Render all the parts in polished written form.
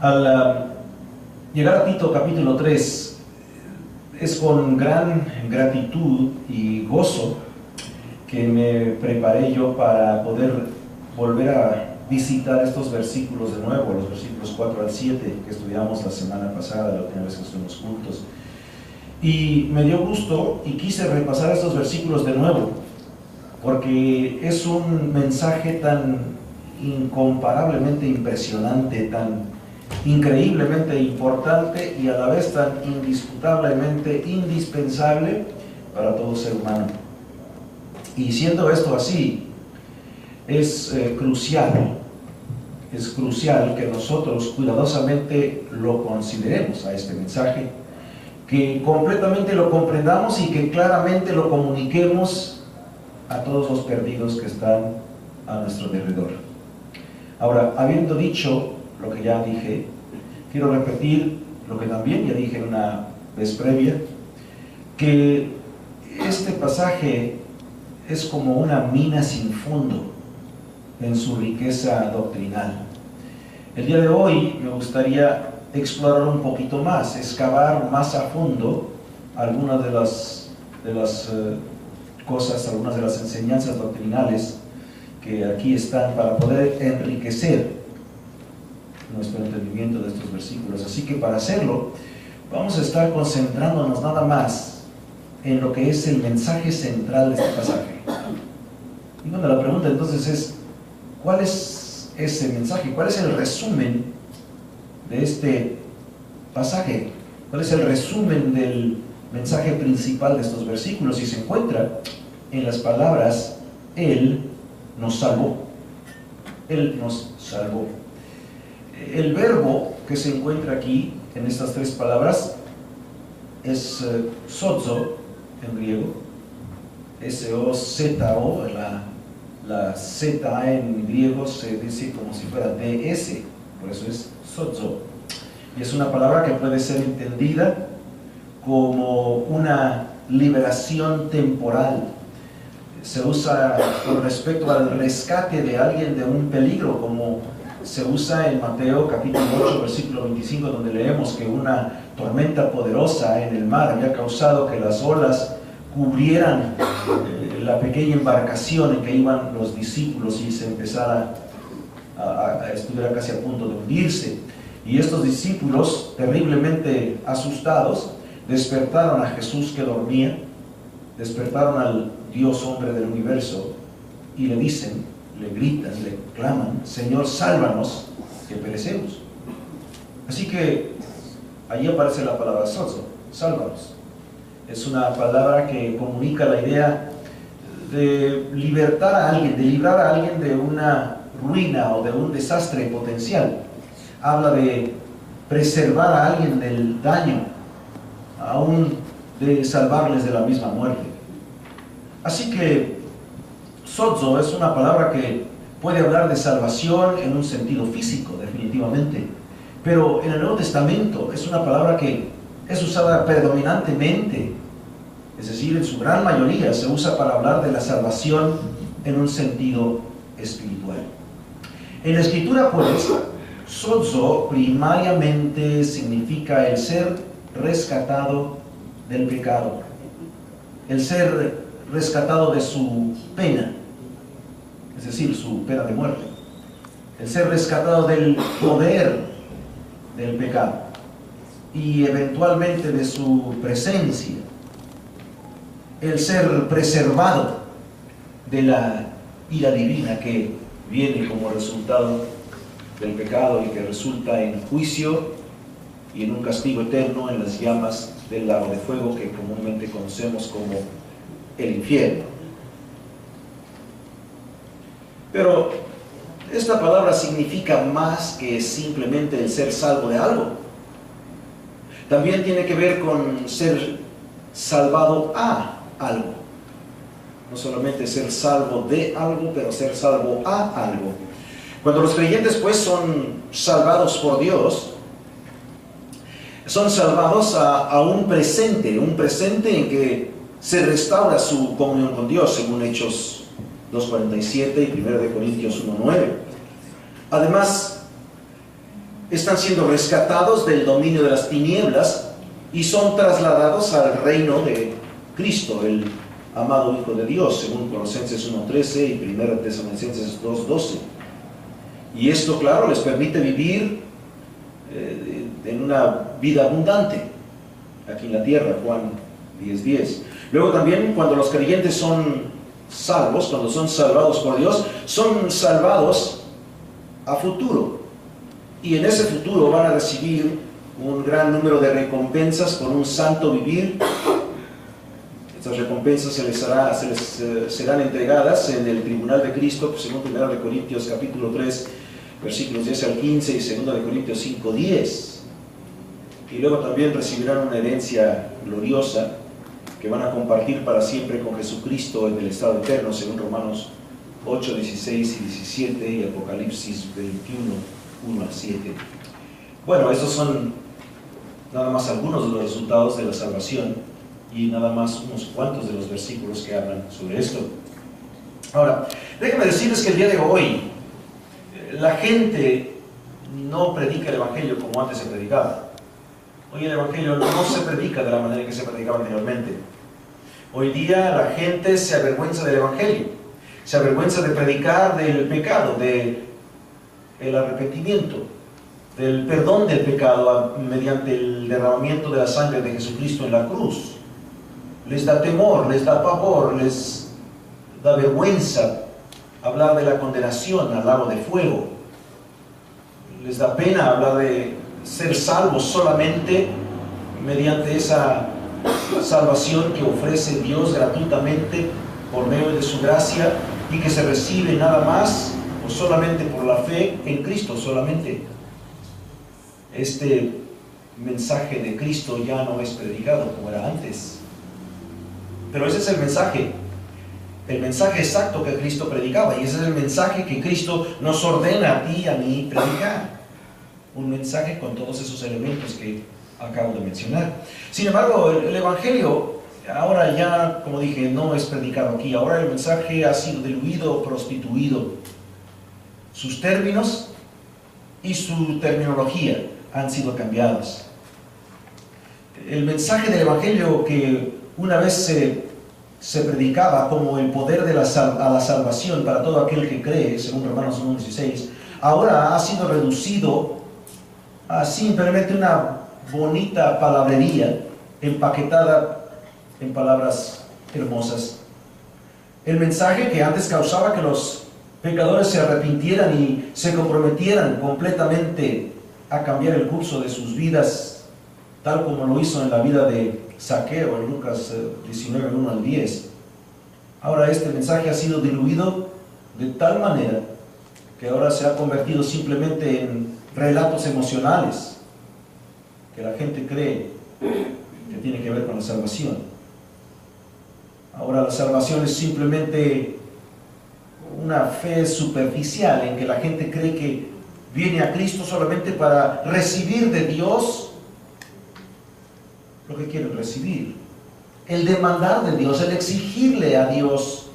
Al llegar a Tito capítulo 3, es con gran gratitud y gozo que me preparé yo para poder volver a visitar estos versículos de nuevo, los versículos 4 al 7 que estudiamos la semana pasada, la última vez que estuvimos juntos. Y me dio gusto y quise repasar estos versículos de nuevo, porque es un mensaje tan incomparablemente impresionante, tan increíblemente importante y a la vez tan indisputablemente indispensable para todo ser humano. Y siendo esto así, es crucial que nosotros cuidadosamente lo consideremos a este mensaje, que completamente lo comprendamos y que claramente lo comuniquemos a todos los perdidos que están a nuestro derredor. Ahora, habiendo dicho lo que ya dije, quiero repetir lo que también ya dije una vez previa, que este pasaje es como una mina sin fondo en su riqueza doctrinal. El día de hoy me gustaría explorar un poquito más, excavar más a fondo algunas de las cosas, algunas de las enseñanzas doctrinales que aquí están para poder enriquecer nuestro entendimiento de estos versículos. Así que para hacerlo, vamos a estar concentrándonos nada más en lo que es el mensaje central de este pasaje. Y bueno, la pregunta entonces es, ¿cuál es ese mensaje? ¿Cuál es el resumen de este pasaje? ¿Cuál es el resumen del mensaje principal de estos versículos? Y se encuentra en las palabras, Él nos salvó. Él nos salvó. El verbo que se encuentra aquí en estas tres palabras es sozo en griego, S-O-Z-O, la Z en griego se dice como si fuera DS, por eso es sozo. Y es una palabra que puede ser entendida como una liberación temporal. Se usa con respecto al rescate de alguien de un peligro, como se usa en Mateo capítulo 8, versículo 25, donde leemos que una tormenta poderosa en el mar había causado que las olas cubrieran la pequeña embarcación en que iban los discípulos y se empezara estuviera casi a punto de hundirse. Y estos discípulos, terriblemente asustados, despertaron a Jesús que dormía, despertaron al Dios hombre del universo y le dicen, le gritan, le claman, Señor, sálvanos, que perecemos. Así que allí aparece la palabra sozo, sálvanos. Es una palabra que comunica la idea de libertar a alguien, de librar a alguien de una ruina o de un desastre potencial. Habla de preservar a alguien del daño, aún de salvarles de la misma muerte. Así que sozo es una palabra que puede hablar de salvación en un sentido físico, definitivamente, pero en el Nuevo Testamento es una palabra que es usada predominantemente, es decir, en su gran mayoría se usa para hablar de la salvación en un sentido espiritual. En la Escritura, pues, sozo primariamente significa el ser rescatado del pecado, el ser rescatado de su pena, es decir, su pena de muerte, el ser rescatado del poder del pecado y eventualmente de su presencia, el ser preservado de la ira divina que viene como resultado del pecado y que resulta en juicio y en un castigo eterno en las llamas del lago de fuego que comúnmente conocemos como el infierno. Pero esta palabra significa más que simplemente el ser salvo de algo. También tiene que ver con ser salvado a algo. No solamente ser salvo de algo, pero ser salvo a algo. Cuando los creyentes pues son salvados por Dios, son salvados a un presente en que se restaura su comunión con Dios, según Hechos 2:47 y 1 Corintios 1:9. Además, están siendo rescatados del dominio de las tinieblas y son trasladados al reino de Cristo, el amado Hijo de Dios, según Colosenses 1:13 y 1 Tesalonicenses 2:12. Y esto, claro, les permite vivir en una vida abundante aquí en la tierra, Juan 10:10. Luego también, cuando los creyentes son salvos, cuando son salvados por Dios, son salvados a futuro. Y en ese futuro van a recibir un gran número de recompensas por un santo vivir. Estas recompensas se les serán entregadas en el tribunal de Cristo, según 1 de Corintios capítulo 3, versículos 10 al 15 y 2 de Corintios 5:10. Y luego también recibirán una herencia gloriosa que van a compartir para siempre con Jesucristo en el estado eterno, según Romanos 8, 16 y 17 y Apocalipsis 21, 1 al 7. Bueno, estos son nada más algunos de los resultados de la salvación y nada más unos cuantos de los versículos que hablan sobre esto. Ahora, déjenme decirles que el día de hoy la gente no predica el Evangelio como antes se predicaba. Hoy el Evangelio no se predica de la manera que se predicaba anteriormente. Hoy día la gente se avergüenza del Evangelio, se avergüenza de predicar del pecado, del arrepentimiento, del perdón del pecado mediante el derramamiento de la sangre de Jesucristo en la cruz. Les da temor, les da pavor, les da vergüenza hablar de la condenación al lago de fuego. Les da pena hablar de ser salvos solamente mediante esa salvación que ofrece Dios gratuitamente por medio de su gracia y que se recibe nada más o solamente por la fe en Cristo solamente. Este mensaje de Cristo ya no es predicado como era antes. Pero ese es el mensaje exacto que Cristo predicaba, y ese es el mensaje que Cristo nos ordena a ti y a mí predicar. Un mensaje con todos esos elementos que acabo de mencionar. Sin embargo, el Evangelio ahora ya, como dije, no es predicado aquí. Ahora el mensaje ha sido diluido, prostituido. Sus términos y su terminología han sido cambiados. El mensaje del Evangelio que una vez se predicaba como el poder de a la salvación para todo aquel que cree, según Romanos 1:16, ahora ha sido reducido a simplemente una bonita palabrería empaquetada en palabras hermosas. El mensaje que antes causaba que los pecadores se arrepintieran y se comprometieran completamente a cambiar el curso de sus vidas, tal como lo hizo en la vida de Zaqueo en Lucas 19, 1 al 10. Ahora este mensaje ha sido diluido de tal manera que ahora se ha convertido simplemente en relatos emocionales que la gente cree que tiene que ver con la salvación. Ahora la salvación es simplemente una fe superficial en que la gente cree que viene a Cristo solamente para recibir de Dios lo que quieren recibir, el demandar de Dios, el exigirle a Dios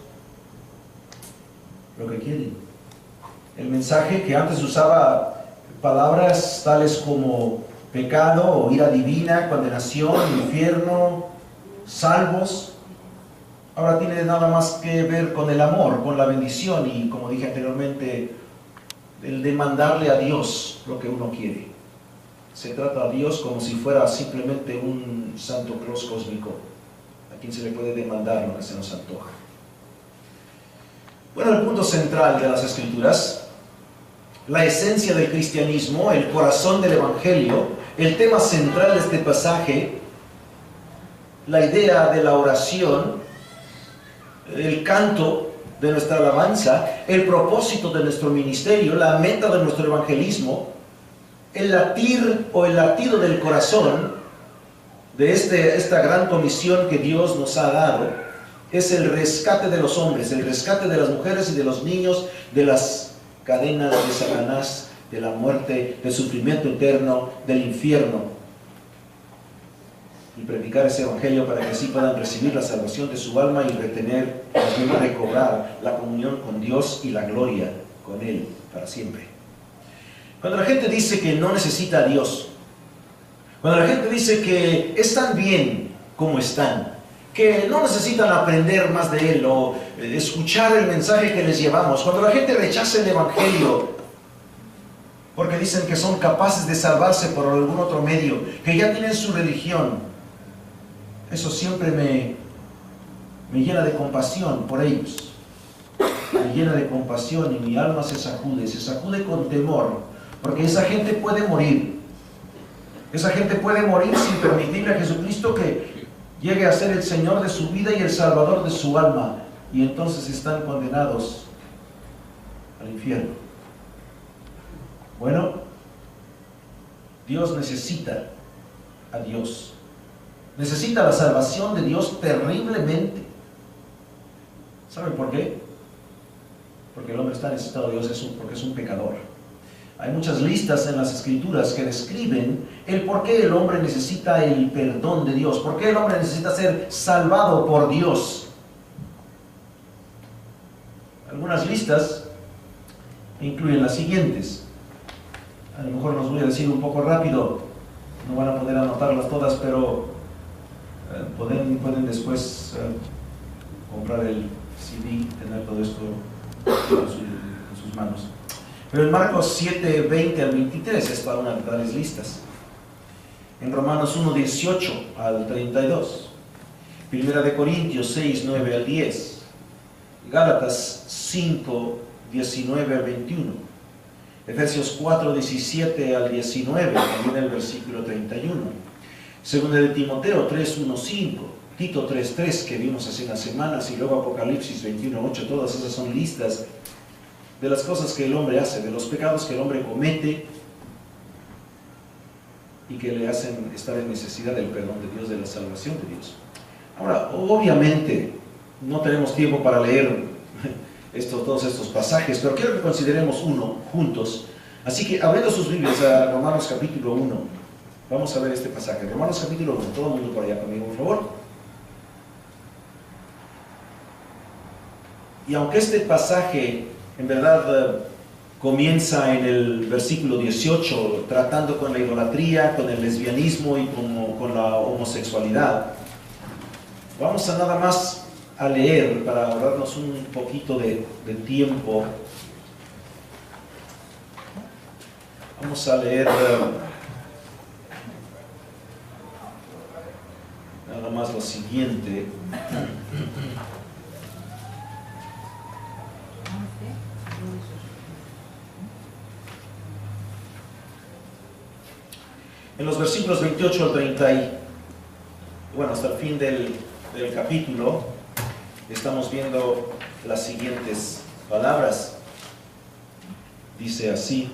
lo que quieren. El mensaje que antes usaba palabras tales como pecado o ira divina, condenación, infierno, salvos, ahora tiene nada más que ver con el amor, con la bendición y, como dije anteriormente, el demandarle a Dios lo que uno quiere. Se trata a Dios como si fuera simplemente un Santo Claus cósmico, a quien se le puede demandar lo que se nos antoja. Bueno, el punto central de las Escrituras, la esencia del cristianismo, el corazón del Evangelio, el tema central de este pasaje, la idea de la oración, el canto de nuestra alabanza, el propósito de nuestro ministerio, la meta de nuestro evangelismo, el latir o el latido del corazón de esta gran comisión que Dios nos ha dado, es el rescate de los hombres, el rescate de las mujeres y de los niños de las cadenas de Satanás, de la muerte, del sufrimiento eterno, del infierno, y predicar ese evangelio para que así puedan recibir la salvación de su alma y retener, recobrar la comunión con Dios y la gloria con Él para siempre. Cuando la gente dice que no necesita a Dios, cuando la gente dice que están bien como están, que no necesitan aprender más de Él o escuchar el mensaje que les llevamos, cuando la gente rechaza el Evangelio porque dicen que son capaces de salvarse por algún otro medio, que ya tienen su religión, eso siempre me llena de compasión por ellos. Me llena de compasión y mi alma se sacude con temor, porque esa gente puede morir. Esa gente puede morir sin permitirle a Jesucristo que llegue a ser el Señor de su vida y el Salvador de su alma, y entonces están condenados al infierno. Bueno, Dios necesita a Dios. Necesita la salvación de Dios terriblemente. ¿Saben por qué? Porque el hombre está necesitado de Dios, porque es un pecador. Hay muchas listas en las Escrituras que describen el por qué el hombre necesita el perdón de Dios, por qué el hombre necesita ser salvado por Dios. Algunas listas incluyen las siguientes. A lo mejor los voy a decir un poco rápido, no van a poder anotarlas todas, pero pueden después comprar el CD y tener todo esto en sus manos. Pero en Marcos 7, 20 al 23 está una de tales listas. En Romanos 1, 18 al 32. Primera de Corintios 6, 9 al 10. Gálatas 5, 19 al 21. Efesios 4, 17 al 19, también el versículo 31. Segunda de Timoteo 3, 1, 5. Tito 3, 3, que vimos hace unas semanas, y luego Apocalipsis 21, 8. Todas esas son listas de las cosas que el hombre hace, de los pecados que el hombre comete y que le hacen estar en necesidad del perdón de Dios, de la salvación de Dios. Ahora, obviamente, no tenemos tiempo para leer todos estos pasajes, pero quiero que consideremos uno juntos. Así que, abriendo sus Biblias a Romanos capítulo 1, vamos a ver este pasaje. Romanos capítulo 1, todo el mundo por allá conmigo, por favor. Y aunque este pasaje en verdad comienza en el versículo 18 tratando con la idolatría, con el lesbianismo y con la homosexualidad, vamos a nada más a leer para ahorrarnos un poquito de tiempo. Vamos a leer nada más lo siguiente. En los versículos 28 al 30, hasta el fin del capítulo, estamos viendo las siguientes palabras. Dice así,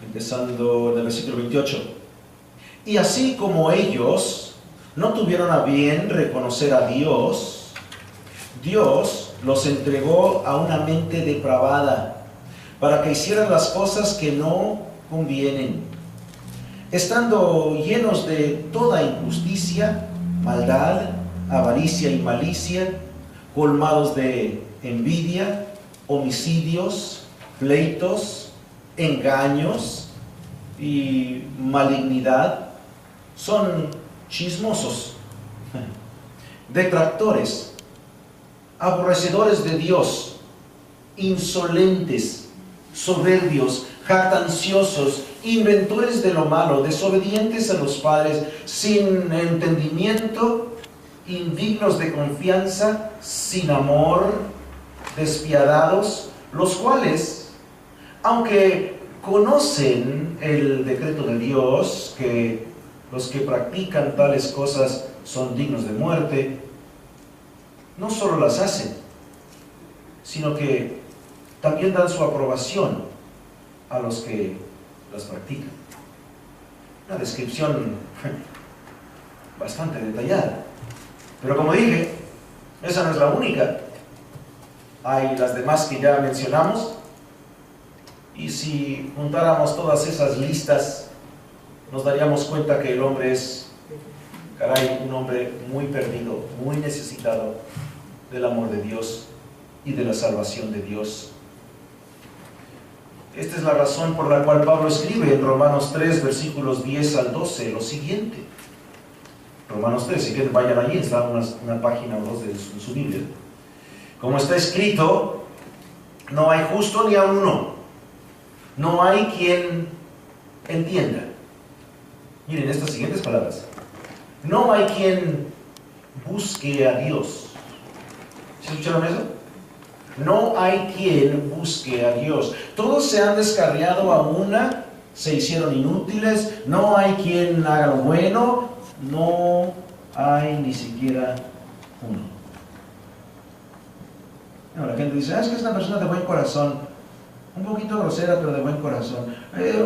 empezando en el versículo 28. Y así como ellos no tuvieron a bien reconocer a Dios, Dios los entregó a una mente depravada para que hicieran las cosas que no convienen, estando llenos de toda injusticia, maldad, avaricia y malicia, colmados de envidia, homicidios, pleitos, engaños y malignidad. Son chismosos, detractores, aborrecedores de Dios, insolentes, soberbios, jactanciosos, inventores de lo malo, desobedientes a los padres, sin entendimiento, indignos de confianza, sin amor, despiadados, los cuales, aunque conocen el decreto de Dios, que los que practican tales cosas son dignos de muerte, no solo las hacen, sino que también dan su aprobación a los que las practican. Una descripción bastante detallada. Pero como dije, esa no es la única. Hay las demás que ya mencionamos. Y si juntáramos todas esas listas, nos daríamos cuenta que el hombre es, un hombre muy perdido, muy necesitado del amor de Dios y de la salvación de Dios. Esta es la razón por la cual Pablo escribe en Romanos 3, versículos 10 al 12, lo siguiente. Romanos 3, si quieren vayan allí, está una página o dos de su Biblia. Como está escrito, no hay justo ni a uno, no hay quien entienda. Miren estas siguientes palabras. No hay quien busque a Dios. ¿Se escucharon eso? No hay quien busque a Dios. Todos se han descarriado a una, se hicieron inútiles, no hay quien haga lo bueno, no hay ni siquiera uno. No, la gente dice, es que es una persona de buen corazón, un poquito grosera pero de buen corazón,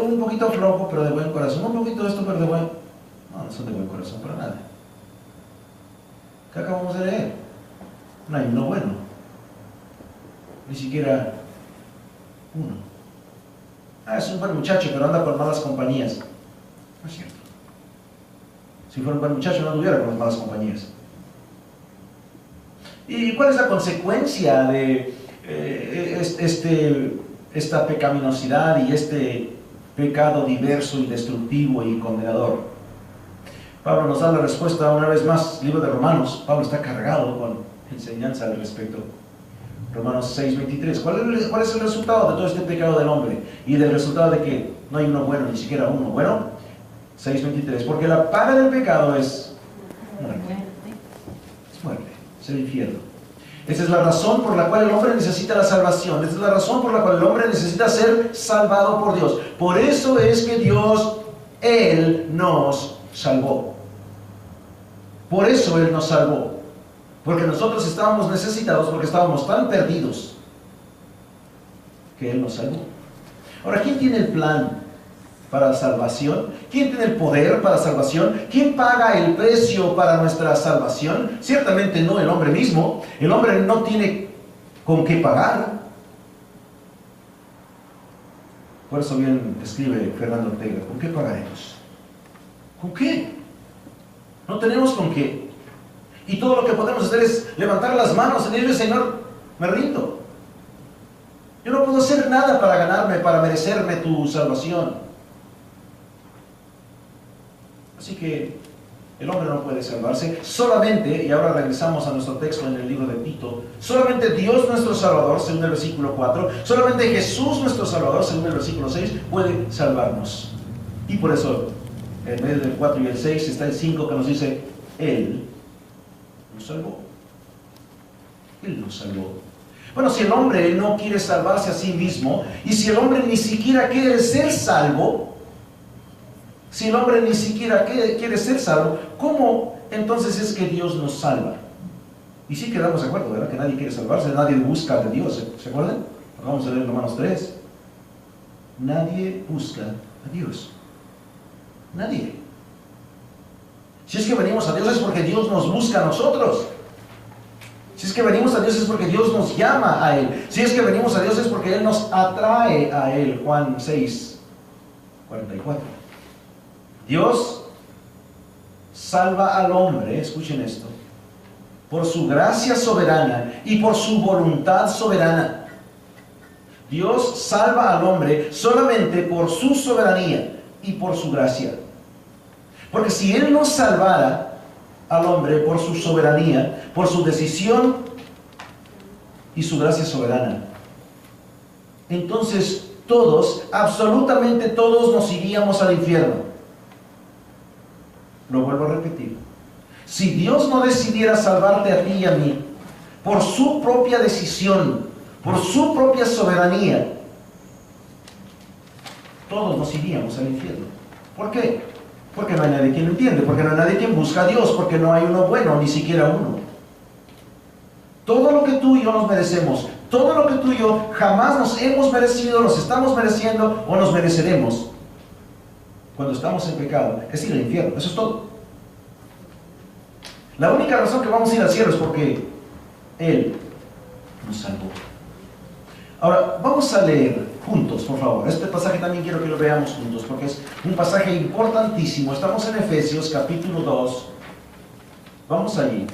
un poquito flojo pero de buen corazón, un poquito esto pero de buen... No, no son de buen corazón para nada. ¿Qué acabamos de leer? No hay uno bueno, ni siquiera uno. Es un buen muchacho pero anda con malas compañías. No es cierto. Si fuera un buen muchacho no anduviera con las malas compañías. ¿Y cuál es la consecuencia de esta pecaminosidad y este pecado diverso y destructivo y condenador? Pablo nos da la respuesta una vez más, libro de Romanos. Pablo está cargado con enseñanza al respecto. Romanos 6:23. ¿Cuál es el resultado de todo este pecado del hombre? Y del resultado de que no hay uno bueno, ni siquiera uno bueno. 6:23. Porque la paga del pecado es muerte. Es muerte. Es el infierno. Esa es la razón por la cual el hombre necesita la salvación. Esa es la razón por la cual el hombre necesita ser salvado por Dios. Por eso es que Dios, Él nos salvó. Por eso Él nos salvó. Porque nosotros estábamos necesitados, porque estábamos tan perdidos, que Él nos salvó. Ahora, ¿quién tiene el plan para la salvación? ¿Quién tiene el poder para la salvación? ¿Quién paga el precio para nuestra salvación? Ciertamente no el hombre mismo. El hombre no tiene con qué pagar. Por eso bien escribe Fernando Ortega, ¿con qué pagaremos? ¿Con qué? No tenemos con qué. Y todo lo que podemos hacer es levantar las manos y decirle, Señor, me rindo. Yo no puedo hacer nada para ganarme, para merecerme tu salvación. Así que el hombre no puede salvarse. Solamente, y ahora regresamos a nuestro texto en el libro de Tito, solamente Dios nuestro Salvador, según el versículo 4, solamente Jesús nuestro Salvador, según el versículo 6, puede salvarnos. Y por eso, en medio del 4 y el 6 está el 5 que nos dice, Él nos salvó. Él nos salvó. Bueno, si el hombre no quiere salvarse a sí mismo, y si el hombre ni siquiera quiere ser salvo, si el hombre ni siquiera quiere ser salvo, ¿cómo entonces es que Dios nos salva? Y sí quedamos de acuerdo, ¿verdad? Que nadie quiere salvarse, nadie busca de Dios, ¿se acuerdan? Vamos a leer Romanos 3. Nadie busca a Dios. Nadie. Si es que venimos a Dios es porque Dios nos busca a nosotros. Si es que venimos a Dios es porque Dios nos llama a Él. Si es que venimos a Dios es porque Él nos atrae a Él. Juan 6:44. Dios salva al hombre, escuchen esto, por su gracia soberana y por su voluntad soberana. Dios salva al hombre solamente por su soberanía y por su gracia. Porque si Él no salvara al hombre por su soberanía, por su decisión y su gracia soberana, entonces todos, absolutamente todos, nos iríamos al infierno. Lo vuelvo a repetir. Si Dios no decidiera salvarte a ti y a mí, por su propia decisión, por su propia soberanía, todos nos iríamos al infierno. ¿Por qué? Porque no hay nadie quien lo entiende, porque no hay nadie quien busca a Dios, porque no hay uno bueno, ni siquiera uno. Todo lo que tú y yo nos merecemos, todo lo que tú y yo jamás nos hemos merecido, nos estamos mereciendo o nos mereceremos, cuando estamos en pecado, es ir al infierno. Eso es todo. La única razón que vamos a ir al cielo es porque Él nos salvó. Ahora, vamos a leer juntos, por favor. Este pasaje también quiero que lo veamos juntos, porque es un pasaje importantísimo. Estamos en Efesios capítulo 2. Vamos allí.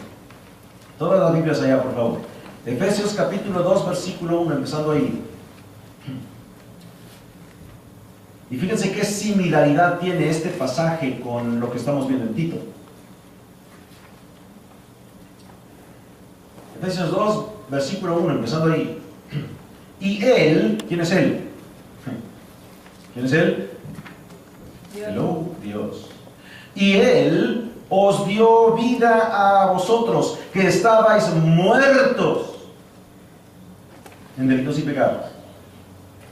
Todas las Biblias allá, por favor. Efesios capítulo 2, versículo 1, empezando ahí. Y fíjense qué similaridad tiene este pasaje con lo que estamos viendo en Tito. Efesios 2, versículo 1, empezando ahí. Y Él, ¿quién es Él? ¿Quién es Él? Dios. Hello, Dios. Y Él os dio vida a vosotros, que estabais muertos en delitos y pecados,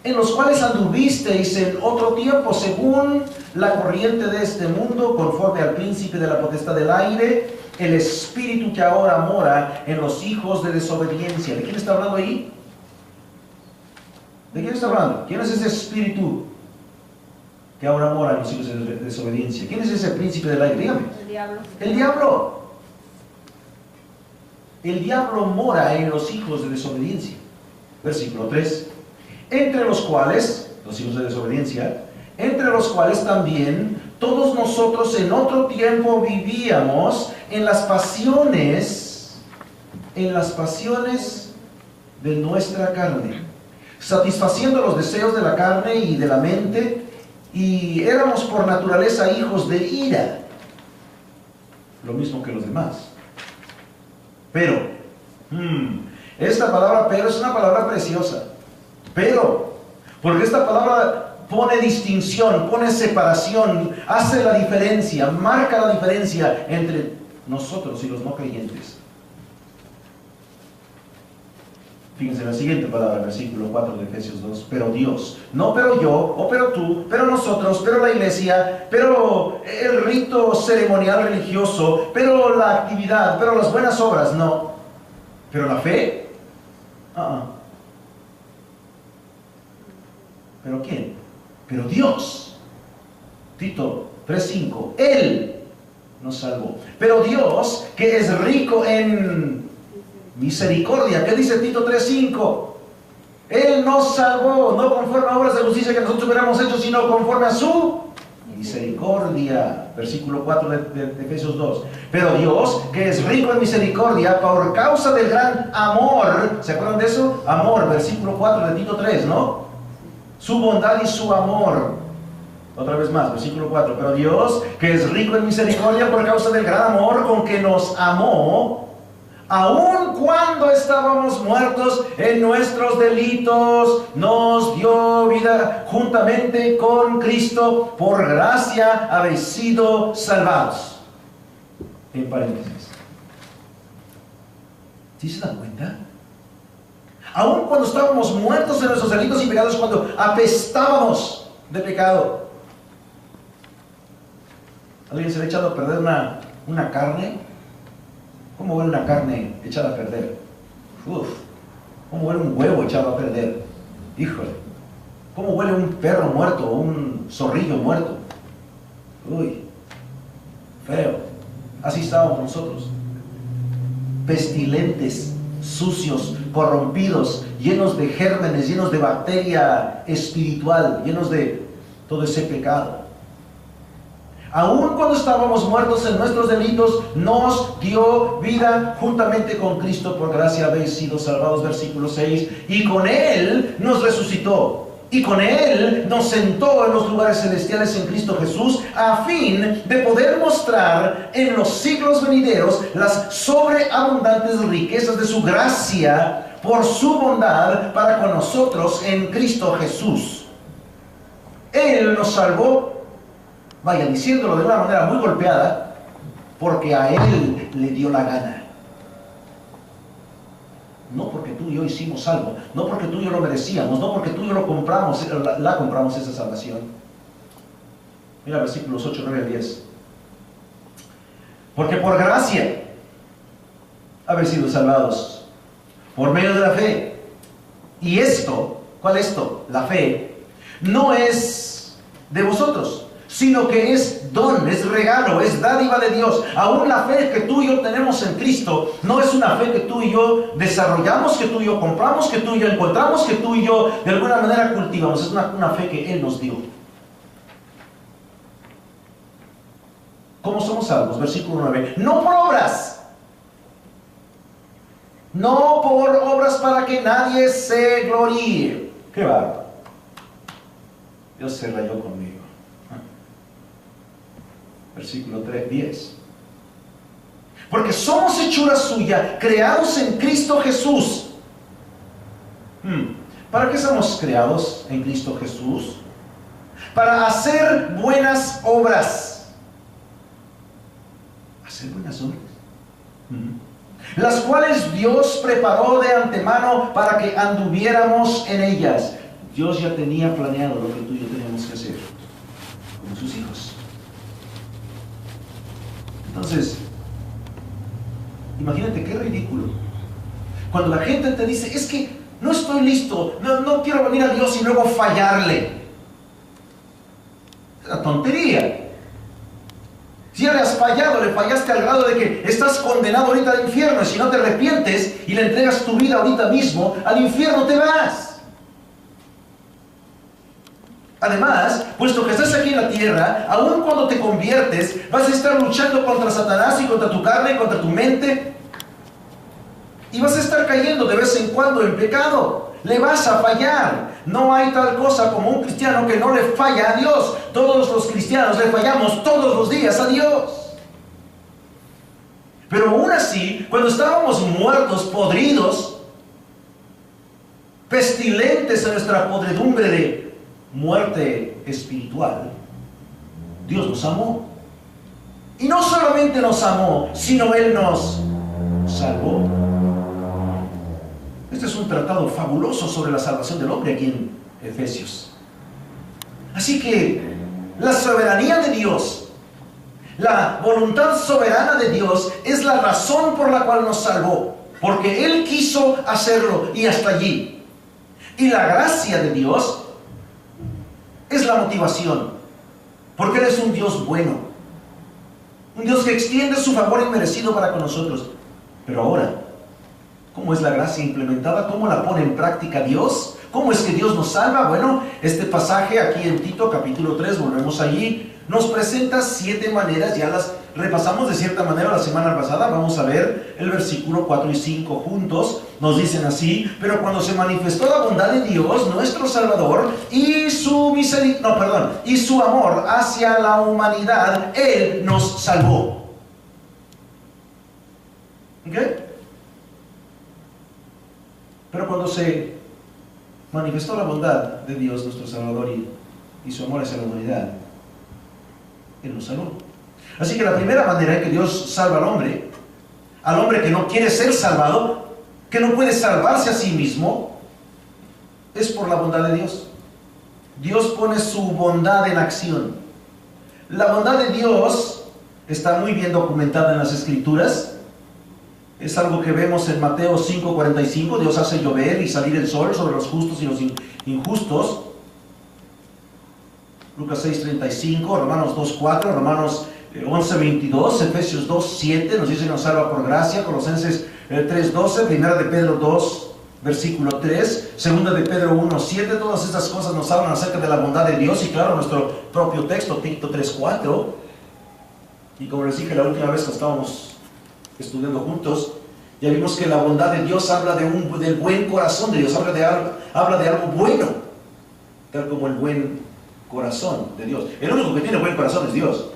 en los cuales anduvisteis en otro tiempo, según la corriente de este mundo, conforme al príncipe de la potestad del aire, el espíritu que ahora mora en los hijos de desobediencia. ¿De quién está hablando ahí? ¿De quién está hablando? ¿Quién es ese espíritu que ahora mora en los hijos de desobediencia? ¿Quién es ese príncipe del aire? Dígame. El diablo. El diablo. El diablo mora en los hijos de desobediencia. Versículo 3. Entre los cuales, los hijos de desobediencia, entre los cuales también todos nosotros en otro tiempo vivíamos en las pasiones de nuestra carne, satisfaciendo los deseos de la carne y de la mente, y éramos por naturaleza hijos de ira, lo mismo que los demás. Pero, esta palabra pero es una palabra preciosa. Pero, porque esta palabra pone distinción, pone separación, hace la diferencia, marca la diferencia entre nosotros y los no creyentes. Fíjense en la siguiente palabra, versículo 4 de Efesios 2. Pero Dios, no pero yo, o pero tú, pero nosotros, pero la iglesia, pero el rito ceremonial religioso, pero la actividad, pero las buenas obras, no. Pero la fe, ¿Pero quién? Pero Dios. Tito 3:5. Él nos salvó. Pero Dios, que es rico en misericordia. ¿Qué dice Tito 3:5? Él nos salvó, no conforme a obras de justicia que nosotros hubiéramos hecho, sino conforme a su misericordia. Versículo 4 de Efesios 2. Pero Dios, que es rico en misericordia, por causa del gran amor, ¿se acuerdan de eso? Amor, versículo 4 de Tito 3, ¿no? Su bondad y su amor. Otra vez más, versículo 4. Pero Dios, que es rico en misericordia por causa del gran amor con que nos amó, aun cuando estábamos muertos en nuestros delitos, nos dio vida juntamente con Cristo. Por gracia habéis sido salvados. En paréntesis. ¿Sí se dan cuenta? Aun cuando estábamos muertos en nuestros delitos y pecados, cuando apestábamos de pecado. ¿Alguien se le ha echado a perder una carne? ¿Cómo huele una carne echada a perder? Uf. ¿Cómo huele un huevo echado a perder? Híjole. ¿Cómo huele un perro muerto o un zorrillo muerto? Uy. Feo. Así estábamos nosotros. Pestilentes, sucios, corrompidos, llenos de gérmenes, llenos de bacteria espiritual, llenos de todo ese pecado. Aun cuando estábamos muertos en nuestros delitos, nos dio vida juntamente con Cristo. Por gracia habéis sido salvados, versículo 6. Y con Él nos resucitó. Y con Él nos sentó en los lugares celestiales en Cristo Jesús, a fin de poder mostrar en los siglos venideros las sobreabundantes riquezas de su gracia por su bondad para con nosotros en Cristo Jesús. Él nos salvó, vaya, diciéndolo de una manera muy golpeada, porque a Él le dio la gana. No porque tú y yo hicimos algo, no porque tú y yo lo merecíamos, no porque tú y yo lo compramos, la compramos esa salvación. Mira versículos 8, 9 al 10. Porque por gracia habéis sido salvados, por medio de la fe. Y esto, ¿cuál es esto? La fe, no es de vosotros, sino que es don, es regalo, es dádiva de Dios. Aún la fe que tú y yo tenemos en Cristo no es una fe que tú y yo desarrollamos, que tú y yo compramos, que tú y yo encontramos, que tú y yo de alguna manera cultivamos. Es una fe que Él nos dio. ¿Cómo somos salvos? Versículo 9. No por obras. No por obras para que nadie se gloríe. Qué bárbaro. Dios se rayó conmigo. Versículo 10. Porque somos hechura suya, creados en Cristo Jesús. ¿Para qué somos creados en Cristo Jesús? Para hacer buenas obras. Hacer buenas obras. Las cuales Dios preparó de antemano para que anduviéramos en ellas. Dios ya tenía planeado lo que tú y yo teníamos que hacer como sus hijos. Entonces, imagínate qué ridículo. Cuando la gente te dice, es que no estoy listo, no quiero venir a Dios y luego fallarle. Es una tontería. Si ya le has fallado, le fallaste al grado de que estás condenado ahorita al infierno. Y si no te arrepientes y le entregas tu vida ahorita mismo, al infierno te vas. Además, puesto que estás aquí en la tierra, aun cuando te conviertes, vas a estar luchando contra Satanás y contra tu carne y contra tu mente. Y vas a estar cayendo de vez en cuando en pecado. Le vas a fallar. No hay tal cosa como un cristiano que no le falla a Dios. Todos los cristianos le fallamos todos los días a Dios. Pero aún así, cuando estábamos muertos, podridos, pestilentes en nuestra podredumbre de muerte espiritual, Dios nos amó. Y no solamente nos amó, sino Él nos salvó. Este es un tratado fabuloso sobre la salvación del hombre aquí en Efesios. Así que la soberanía de Dios, la voluntad soberana de Dios es la razón por la cual nos salvó. Porque Él quiso hacerlo y hasta allí. Y la gracia de Dios es la motivación. Porque Él es un Dios bueno. Un Dios que extiende su favor inmerecido para con nosotros. Pero ahora, ¿cómo es la gracia implementada? ¿Cómo la pone en práctica Dios? ¿Cómo es que Dios nos salva? Bueno, este pasaje aquí en Tito capítulo 3, volvemos allí, nos presenta 7 maneras, ya las repasamos de cierta manera la semana pasada. Vamos a ver el versículo 4 y 5 juntos. Nos dicen así: pero cuando se manifestó la bondad de Dios, nuestro Salvador, y su y su amor hacia la humanidad, Él nos salvó. ¿Ok? Pero cuando se manifestó la bondad de Dios, nuestro Salvador, y su amor hacia la humanidad, Él nos salvó. Así que la primera manera en que Dios salva al hombre que no quiere ser salvado, que no puede salvarse a sí mismo, es por la bondad de Dios. Dios pone su bondad en acción. La bondad de Dios está muy bien documentada en las Escrituras. Es algo que vemos en Mateo 5:45. Dios hace llover y salir el sol sobre los justos y los injustos. Lucas 6:35, Romanos 2:4, Romanos 11:22, Efesios 2:7 nos dice que nos salva por gracia, Colosenses 3:12, Primera de Pedro 2, versículo 3, Segunda de Pedro 1:7. Todas estas cosas nos hablan acerca de la bondad de Dios. Y claro, nuestro propio texto, Tito 3:4. Y como les dije la última vez que estábamos estudiando juntos, ya vimos que la bondad de Dios habla del buen corazón de Dios, habla de algo bueno, tal como el buen corazón de Dios. El único que tiene buen corazón es Dios.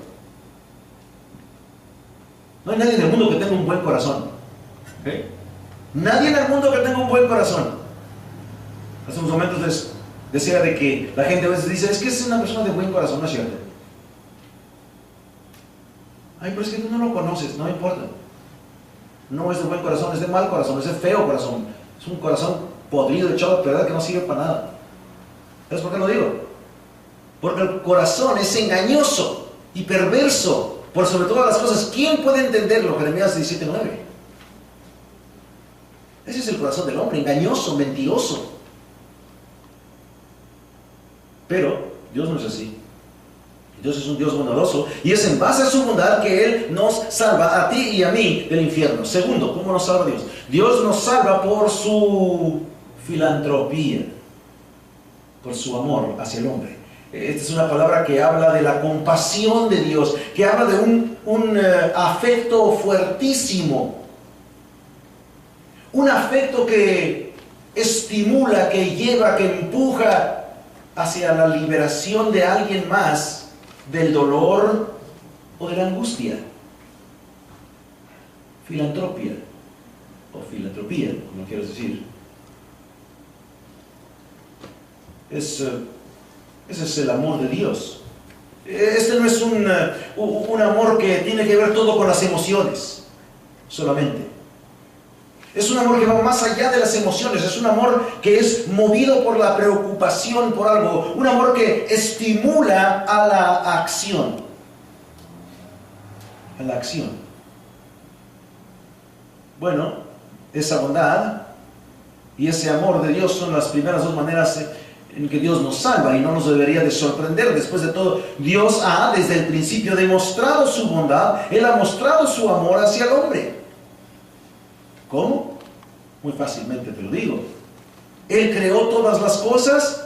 No hay nadie en el mundo que tenga un buen corazón. ¿Okay? Nadie en el mundo que tenga un buen corazón. Hace unos momentos decía de que la gente a veces dice, es que es una persona de buen corazón. No es cierto. Ay, pero es que tú no lo conoces. No importa. No es de buen corazón, es de mal corazón, es de feo corazón. Es un corazón podrido, echado a perder, que no sirve para nada. ¿Sabes por qué lo digo? Porque el corazón es engañoso y perverso por sobre todas las cosas. ¿Quién puede entenderlo? Jeremías 17:9. Ese es el corazón del hombre, engañoso, mentiroso. Pero Dios no es así. Dios es un Dios bondadoso, y es en base a su bondad que Él nos salva a ti y a mí del infierno. Segundo, ¿cómo nos salva Dios? Dios nos salva por su filantropía, por su amor hacia el hombre. Esta es una palabra que habla de la compasión de Dios, que habla de un afecto fuertísimo, un afecto que estimula, que lleva, que empuja hacia la liberación de alguien más del dolor o de la angustia. Filantropía, o filantropía, como quieras decir. Ese es el amor de Dios. Este no es un amor que tiene que ver todo con las emociones, solamente. Es un amor que va más allá de las emociones, es un amor que es movido por la preocupación por algo, un amor que estimula a la acción. A la acción. Bueno, esa bondad y ese amor de Dios son las primeras dos maneras en que Dios nos salva, y no nos debería de sorprender. Después de todo, Dios ha desde el principio demostrado su bondad. Él ha mostrado su amor hacia el hombre. ¿Cómo? Muy fácilmente te lo digo. Él creó todas las cosas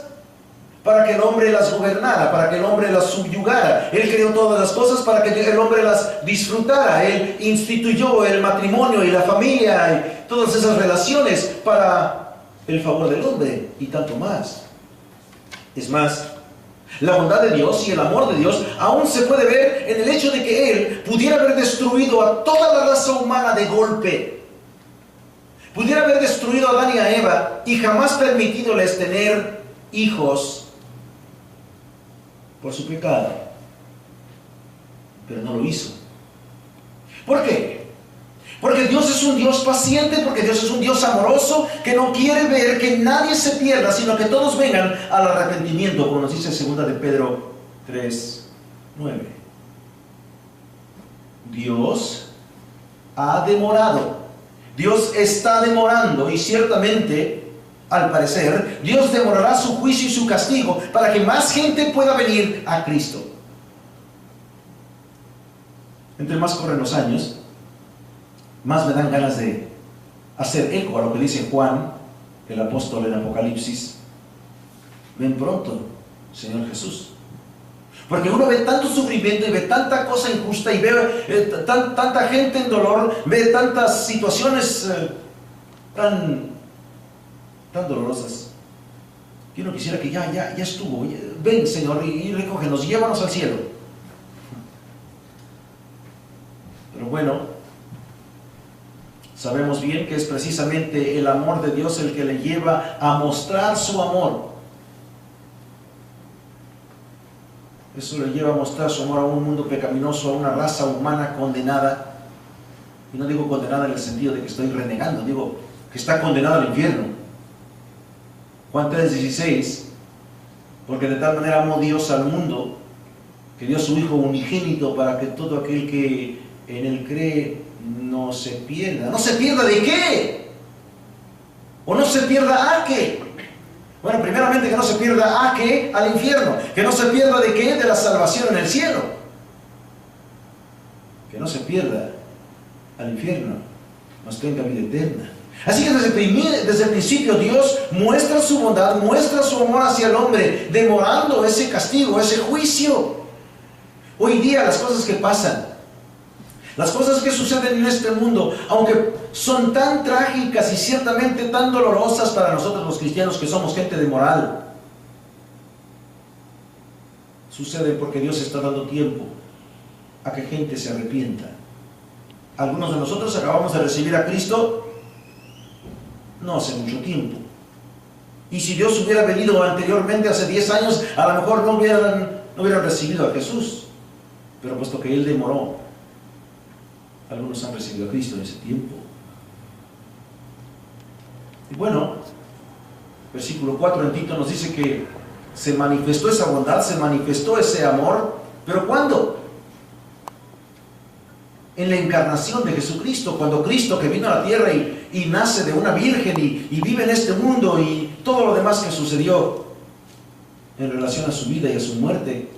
para que el hombre las gobernara, para que el hombre las subyugara. Él creó todas las cosas para que el hombre las disfrutara. Él instituyó el matrimonio y la familia y todas esas relaciones para el favor del hombre y tanto más. Es más, la bondad de Dios y el amor de Dios aún se puede ver en el hecho de que Él pudiera haber destruido a toda la raza humana de golpe. Pudiera haber destruido a Adán y a Eva y jamás permitidoles tener hijos por su pecado. Pero no lo hizo. ¿Por qué? Porque Dios es un Dios paciente, porque Dios es un Dios amoroso, que no quiere ver que nadie se pierda, sino que todos vengan al arrepentimiento, como nos dice 2 de Pedro 3:9. Dios ha demorado. Dios está demorando, y ciertamente, al parecer, Dios demorará su juicio y su castigo para que más gente pueda venir a Cristo. Entre más corren los años, más me dan ganas de hacer eco a lo que dice Juan, el apóstol en Apocalipsis. Ven pronto, Señor Jesús. Porque uno ve tanto sufrimiento y ve tanta cosa injusta y ve tanta gente en dolor, ve tantas situaciones tan dolorosas, que uno quisiera que ya estuvo. Ven, Señor, y recógenos, llévanos al cielo. Pero bueno, sabemos bien que es precisamente el amor de Dios el que le lleva a mostrar su amor. Eso le lleva a mostrar su amor a un mundo pecaminoso, a una raza humana condenada. Y no digo condenada en el sentido de que estoy renegando, digo que está condenada al infierno. Juan 3:16, porque de tal manera amó Dios al mundo, que dio a su Hijo unigénito para que todo aquel que en él cree no se pierda. ¿No se pierda de qué? ¿O no se pierda a qué? Bueno, primeramente que no se pierda a qué, al infierno. Que no se pierda de qué, de la salvación en el cielo. Que no se pierda al infierno, mas tenga vida eterna. Así que desde el principio Dios muestra su bondad, muestra su amor hacia el hombre, demorando ese castigo, ese juicio. Hoy día las cosas que pasan, las cosas que suceden en este mundo, aunque son tan trágicas y ciertamente tan dolorosas para nosotros los cristianos que somos gente de moral, suceden porque Dios está dando tiempo a que gente se arrepienta. Algunos de nosotros acabamos de recibir a Cristo no hace mucho tiempo. Y si Dios hubiera venido anteriormente, hace 10 años, a lo mejor no hubieran recibido a Jesús. Pero puesto que Él demoró, algunos han recibido a Cristo en ese tiempo. Y bueno, versículo 4 en Tito nos dice que se manifestó esa bondad, se manifestó ese amor. ¿Pero cuándo? En la encarnación de Jesucristo, cuando Cristo, que vino a la tierra y nace de una virgen y vive en este mundo, y todo lo demás que sucedió en relación a su vida y a su muerte,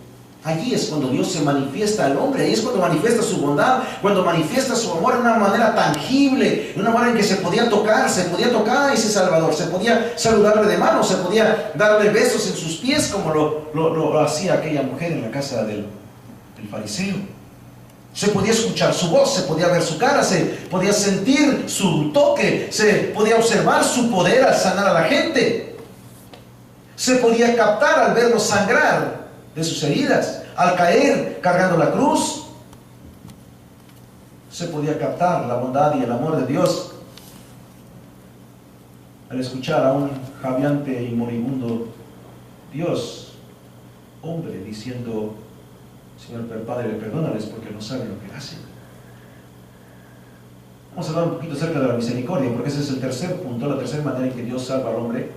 allí es cuando Dios se manifiesta al hombre, ahí es cuando manifiesta su bondad, cuando manifiesta su amor de una manera tangible, de una manera en que se podía tocar a ese Salvador, se podía saludarle de mano, se podía darle besos en sus pies, como lo hacía aquella mujer en la casa del fariseo. Se podía escuchar su voz, se podía ver su cara, se podía sentir su toque, se podía observar su poder al sanar a la gente. Se podía captar al verlo sangrar de sus heridas, al caer cargando la cruz. Se podía captar la bondad y el amor de Dios al escuchar a un jadeante y moribundo Dios, hombre, diciendo: Señor Padre, perdónales porque no saben lo que hacen. Vamos a hablar un poquito acerca de la misericordia, porque ese es el tercer punto, la tercera manera en que Dios salva al hombre.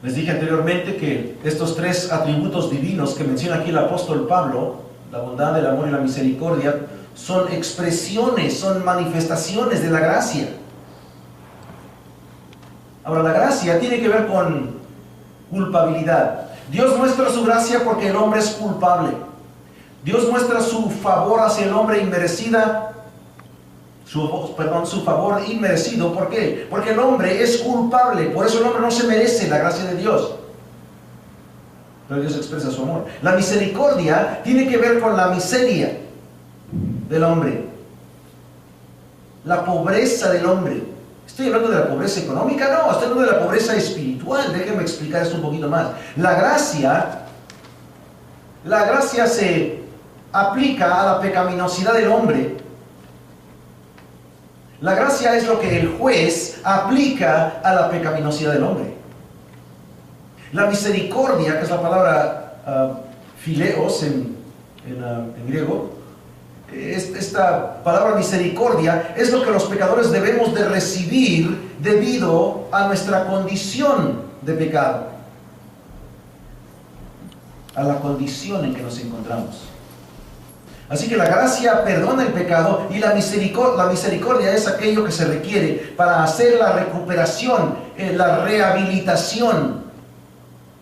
Les dije anteriormente que estos tres atributos divinos que menciona aquí el apóstol Pablo, la bondad, el amor y la misericordia, son expresiones, son manifestaciones de la gracia. Ahora, la gracia tiene que ver con culpabilidad. Dios muestra su gracia porque el hombre es culpable. Dios muestra su favor hacia el hombre inmerecida, su favor inmerecido. ¿Por qué? Porque el hombre es culpable, por eso el hombre no se merece la gracia de Dios. Pero Dios expresa su amor. La misericordia tiene que ver con la miseria del hombre, la pobreza del hombre. ¿Estoy hablando de la pobreza económica? No, estoy hablando de la pobreza espiritual. Déjenme explicar esto un poquito más. La gracia se aplica a la pecaminosidad del hombre. La gracia es lo que el juez aplica a la pecaminosidad del hombre. La misericordia, que es la palabra phileos en griego, esta palabra misericordia es lo que los pecadores debemos de recibir debido a nuestra condición de pecado, a la condición en que nos encontramos. Así que la gracia perdona el pecado y la misericordia es aquello que se requiere para hacer la recuperación, la rehabilitación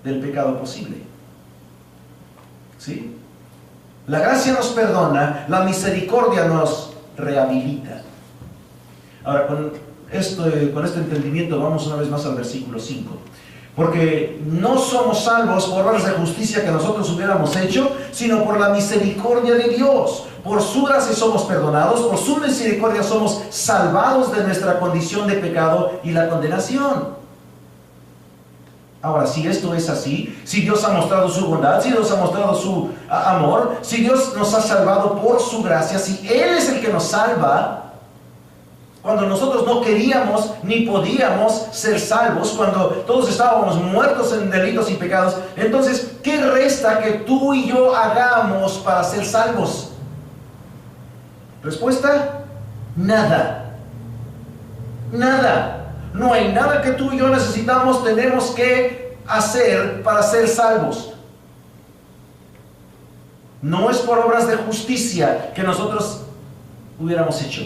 del pecado posible. ¿Sí? La gracia nos perdona, la misericordia nos rehabilita. Ahora, con este entendimiento vamos una vez más al versículo 5. Porque no somos salvos por obras de justicia que nosotros hubiéramos hecho, sino por la misericordia de Dios. Por su gracia somos perdonados, por su misericordia somos salvados de nuestra condición de pecado y la condenación. Ahora, si esto es así, si Dios ha mostrado su bondad, si Dios ha mostrado su amor, si Dios nos ha salvado por su gracia, si Él es el que nos salva, cuando nosotros no queríamos ni podíamos ser salvos, cuando todos estábamos muertos en delitos y pecados, entonces, ¿qué resta que tú y yo hagamos para ser salvos? Respuesta: nada. Nada. No hay nada que tú y yo tenemos que hacer para ser salvos. No es por obras de justicia que nosotros hubiéramos hecho.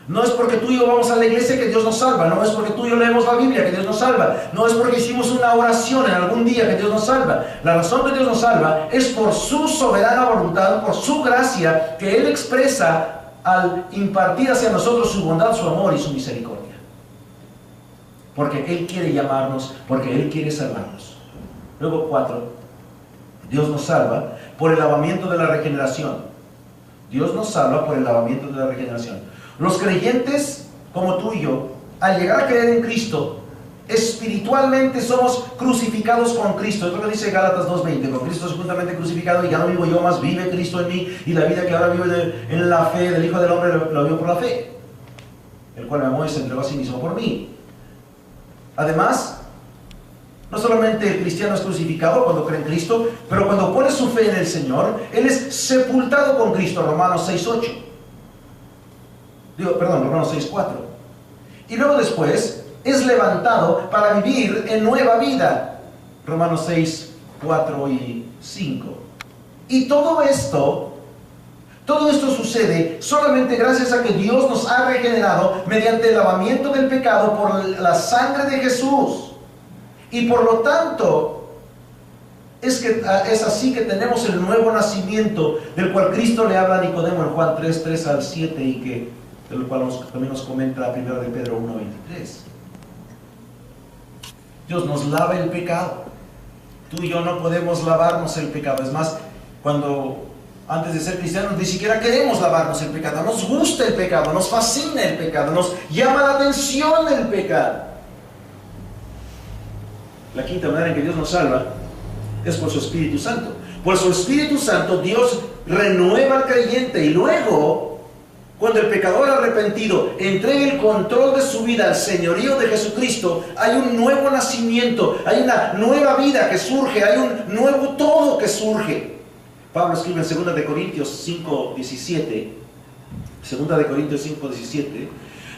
No es porque tú y yo vamos a la iglesia que Dios nos salva. No es porque tú y yo leemos la Biblia que Dios nos salva. No es porque hicimos una oración en algún día que Dios nos salva. La razón que Dios nos salva es por su soberana voluntad, por su gracia que Él expresa al impartir hacia nosotros su bondad, su amor y su misericordia. Porque Él quiere llamarnos, porque Él quiere salvarnos. Luego 4. Dios nos salva por el lavamiento de la regeneración. Dios nos salva por el lavamiento de la regeneración. Los creyentes, como tú y yo, al llegar a creer en Cristo, espiritualmente somos crucificados con Cristo. Es lo que dice Gálatas 2:20. Con Cristo es juntamente crucificado y ya no vivo yo, más vive Cristo en mí. Y la vida que ahora vivo en la fe del Hijo del Hombre la vivo por la fe, el cual me amó y se entregó a sí mismo por mí. Además, no solamente el cristiano es crucificado cuando cree en Cristo, pero cuando pone su fe en el Señor, Él es sepultado con Cristo, Romanos 6:8. Romanos 6:4. Y luego después es levantado para vivir en nueva vida, Romanos 6:4 y 5. Y todo esto sucede solamente gracias a que Dios nos ha regenerado mediante el lavamiento del pecado por la sangre de Jesús. Y por lo tanto, es así que tenemos el nuevo nacimiento, del cual Cristo le habla a Nicodemo en Juan 3 al 7, y del cual también nos comenta 1 de Pedro 1:23. Dios nos lava el pecado. Tú y yo no podemos lavarnos el pecado. Es más, antes de ser cristianos ni siquiera queremos lavarnos el pecado. Nos gusta el pecado, nos fascina el pecado, nos llama la atención el pecado. La quinta manera en que Dios nos salva es por su Espíritu Santo. Por su Espíritu Santo Dios renueva al creyente y luego, cuando el pecador arrepentido entrega el control de su vida al señorío de Jesucristo, hay un nuevo nacimiento, hay una nueva vida que surge, hay un nuevo todo que surge. Pablo escribe en 2 de Corintios 5:17, 2 de Corintios 5:17,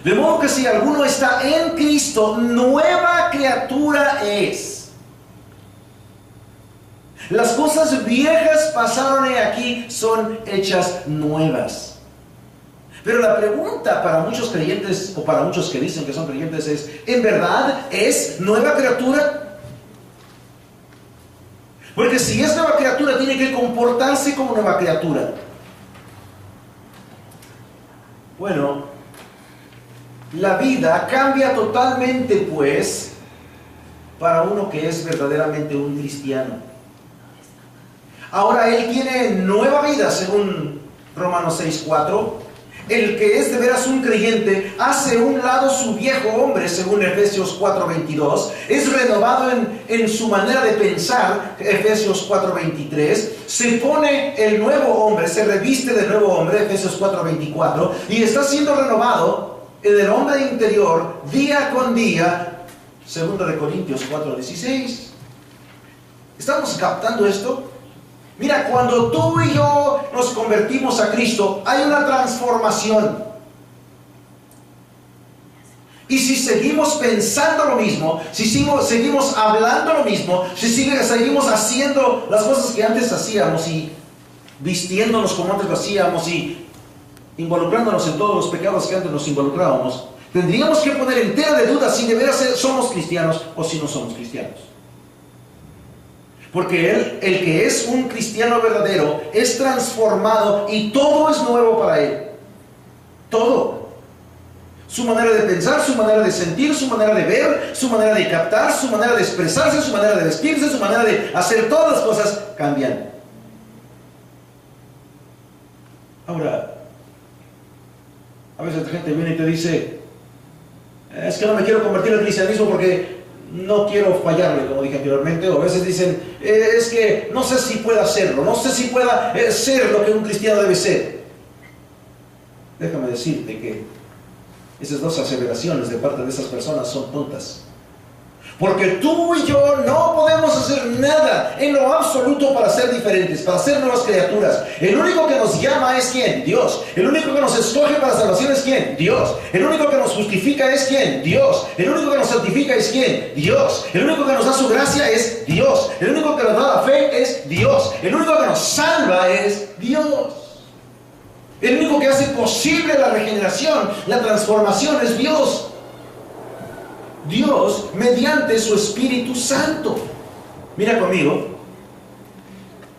de modo que si alguno está en Cristo, nueva criatura es. Las cosas viejas pasaron y aquí son hechas nuevas. Pero la pregunta para muchos creyentes, o para muchos que dicen que son creyentes, es: ¿en verdad es nueva criatura? Porque si es nueva criatura, tiene que comportarse como nueva criatura. Bueno, la vida cambia totalmente, pues, para uno que es verdaderamente un cristiano. Ahora él tiene nueva vida, según Romanos 6:4. El que es de veras un creyente hace a un lado su viejo hombre, según Efesios 4:22. Es renovado en su manera de pensar, Efesios 4:23. Se pone el nuevo hombre, se reviste de nuevo hombre, Efesios 4:24. Y está siendo renovado en el hombre interior día con día, segunda de Corintios 4:16. ¿Estamos captando esto? Mira, cuando tú y yo nos convertimos a Cristo, hay una transformación. Y si seguimos pensando lo mismo, si seguimos hablando lo mismo, si seguimos haciendo las cosas que antes hacíamos y vistiéndonos como antes lo hacíamos y involucrándonos en todos los pecados que antes nos involucrábamos, tendríamos que poner en tela de duda si de veras somos cristianos o si no somos cristianos. Porque el que es un cristiano verdadero es transformado y todo es nuevo para él. Todo. Su manera de pensar, su manera de sentir, su manera de ver, su manera de captar, su manera de expresarse, su manera de vestirse, su manera de hacer todas las cosas cambian. Ahora, a veces la gente viene y te dice: es que no me quiero convertir al cristianismo porque no quiero fallarle, como dije anteriormente. O a veces dicen: es que no sé si pueda hacerlo, no sé si pueda ser lo que un cristiano debe ser. Déjame decirte que esas dos aseveraciones de parte de esas personas son tontas. Porque tú y yo no podemos hacer nada en lo absoluto para ser diferentes, para ser nuevas criaturas. El único que nos llama es ¿quién? Dios. El único que nos escoge para salvación es ¿quién? Dios. El único que nos justifica es ¿quién? Dios. El único que nos santifica es ¿quién? Dios. El único que nos da su gracia es Dios. El único que nos da la fe es Dios. El único que nos salva es Dios. El único que hace posible la regeneración, la transformación es Dios. Dios mediante su Espíritu Santo. Mira conmigo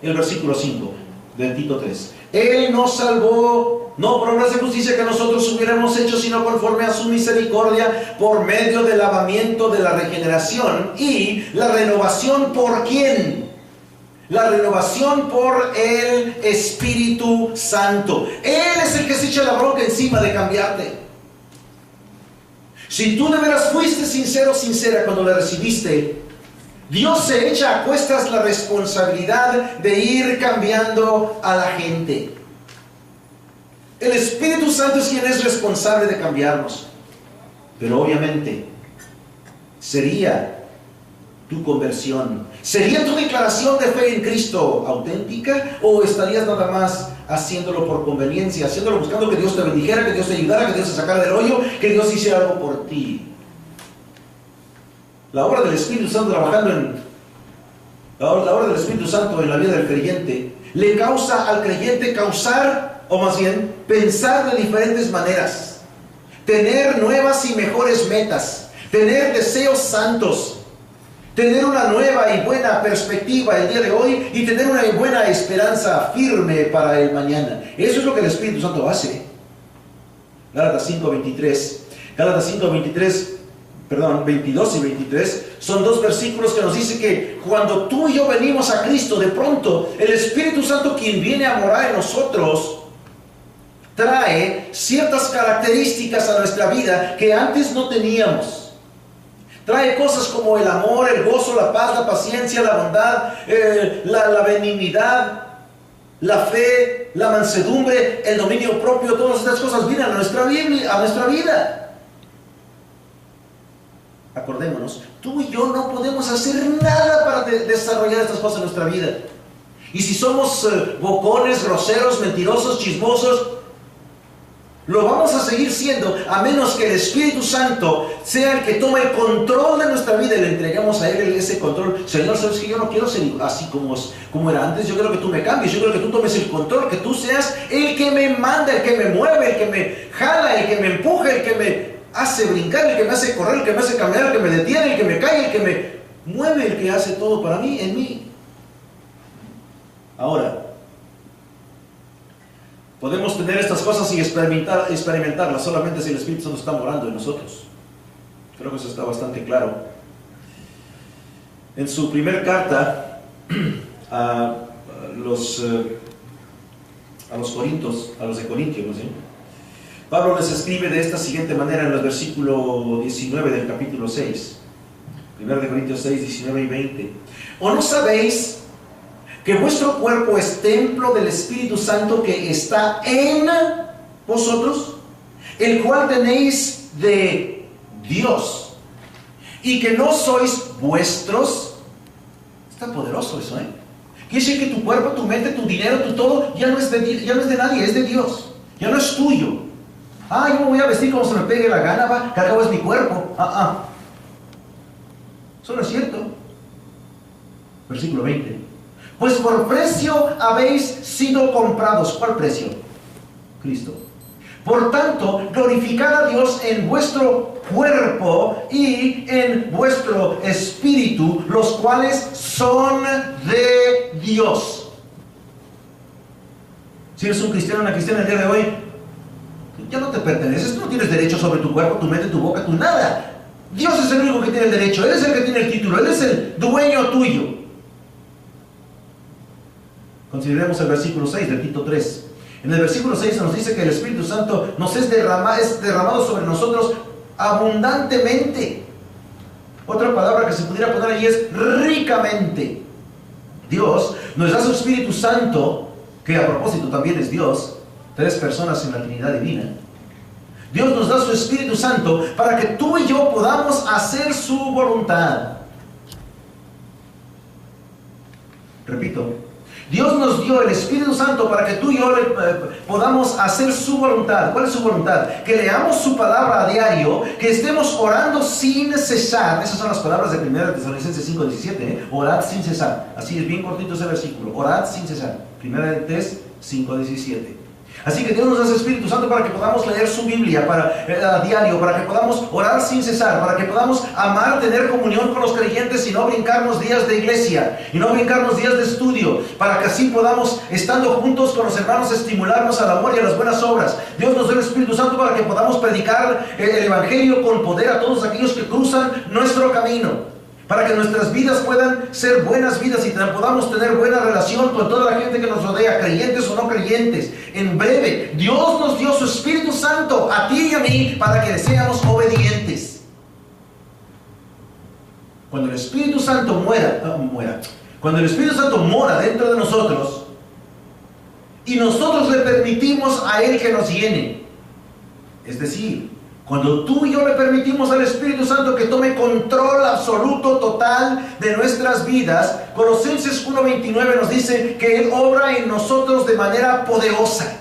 el versículo 5 de Tito 3. Él nos salvó no por obras de justicia que nosotros hubiéramos hecho, sino conforme a su misericordia, por medio del lavamiento de la regeneración y la renovación. ¿Por quién? La renovación por el Espíritu Santo. Él es el que se echa la bronca encima de cambiarte. Si tú de veras fuiste sincero, sincera cuando le recibiste, Dios se echa a cuestas la responsabilidad de ir cambiando a la gente. El Espíritu Santo es quien es responsable de cambiarnos. Pero obviamente, sería tu conversión, sería tu declaración de fe en Cristo auténtica, o estarías nada más haciéndolo por conveniencia, haciéndolo buscando que Dios te bendijera, que Dios te ayudara, que Dios te sacara del hoyo, que Dios hiciera algo por ti. La obra del Espíritu Santo trabajando la obra del Espíritu Santo en la vida del creyente le causa al creyente causar, o más bien pensar de diferentes maneras, tener nuevas y mejores metas, tener deseos santos, tener una nueva y buena perspectiva el día de hoy y tener una buena esperanza firme para el mañana. Eso es lo que el Espíritu Santo hace. Gálatas 5:23. Gálatas 5:23, perdón, 22 y 23 son dos versículos que nos dice que cuando tú y yo venimos a Cristo, de pronto el Espíritu Santo, quien viene a morar en nosotros, trae ciertas características a nuestra vida que antes no teníamos. Trae cosas como el amor, el gozo, la paz, la paciencia, la bondad, la benignidad, la fe, la mansedumbre, el dominio propio. Todas estas cosas vienen a nuestra vida. Acordémonos, tú y yo no podemos hacer nada para desarrollar estas cosas en nuestra vida. Y si somos bocones, groseros, mentirosos, chismosos, lo vamos a seguir siendo, a menos que el Espíritu Santo sea el que tome el control de nuestra vida y le entregamos a Él ese control. Señor, sabes que yo no quiero ser así como era antes. Yo quiero que tú me cambies, yo quiero que tú tomes el control, que tú seas el que me manda, el que me mueve, el que me jala, el que me empuja, el que me hace brincar, el que me hace correr, el que me hace caminar, el que me detiene, el que me cae, el que me mueve, el que hace todo para mí, en mí. Ahora, podemos tener estas cosas y experimentarlas solamente si el Espíritu Santo está morando en nosotros. Creo que eso está bastante claro. En su primer carta a los de Corintios, ¿sí? Pablo les escribe de esta siguiente manera en el versículo 19 del capítulo 6. 1 de Corintios 6, 19 y 20. ¿O no sabéis que vuestro cuerpo es templo del Espíritu Santo que está en vosotros, el cual tenéis de Dios, y que no sois vuestros? Está poderoso eso, ¿eh? Quiere decir que tu cuerpo, tu mente, tu dinero, tu todo, ya no es de nadie, es de Dios. Ya no es tuyo. Yo me voy a vestir como se me pegue la gana, va, que al cabo es mi cuerpo. Eso no es cierto. Versículo 20. Pues por precio habéis sido comprados. ¿Cuál precio? Cristo. Por tanto, glorificad a Dios en vuestro cuerpo y en vuestro espíritu, los cuales son de Dios. Si eres un cristiano o una cristiana el día de hoy, ya no te perteneces, tú no tienes derecho sobre tu cuerpo, tu mente, tu boca, tu nada. Dios es el único que tiene el derecho, Él es el que tiene el título, Él es el dueño tuyo. Consideremos el versículo 6 de Tito 3. En el versículo 6 nos dice que el Espíritu Santo nos es derramado sobre nosotros abundantemente. Otra palabra que se pudiera poner allí es ricamente. Dios nos da su Espíritu Santo, que a propósito también es Dios, 3 personas en la Trinidad Divina. Dios nos da su Espíritu Santo para que tú y yo podamos hacer su voluntad. Repito, Dios nos dio el Espíritu Santo para que tú y yo podamos hacer su voluntad. ¿Cuál es su voluntad? Que leamos su palabra a diario, que estemos orando sin cesar. Esas son las palabras de 1 Tesalonicenses 5:17. Orad sin cesar. Así es, bien cortito ese versículo. Orad sin cesar. 1 Tesalonicenses 5:17. Así que Dios nos da ese Espíritu Santo para que podamos leer su Biblia a diario, para que podamos orar sin cesar, para que podamos amar, tener comunión con los creyentes y no brincarnos días de iglesia, y no brincarnos días de estudio, para que así podamos, estando juntos con los hermanos, estimularnos al amor y a las buenas obras. Dios nos da el Espíritu Santo para que podamos predicar el Evangelio con poder a todos aquellos que cruzan nuestro camino, para que nuestras vidas puedan ser buenas vidas y podamos tener buena relación con toda la gente que nos rodea, creyentes o no creyentes. En breve, Dios nos dio su Espíritu Santo a ti y a mí para que seamos obedientes. Cuando el Espíritu Santo cuando el Espíritu Santo mora dentro de nosotros y nosotros le permitimos a Él que nos llene, es decir, cuando tú y yo le permitimos al Espíritu Santo que tome control absoluto, total de nuestras vidas, Colosenses 1:29 nos dice que Él obra en nosotros de manera poderosa.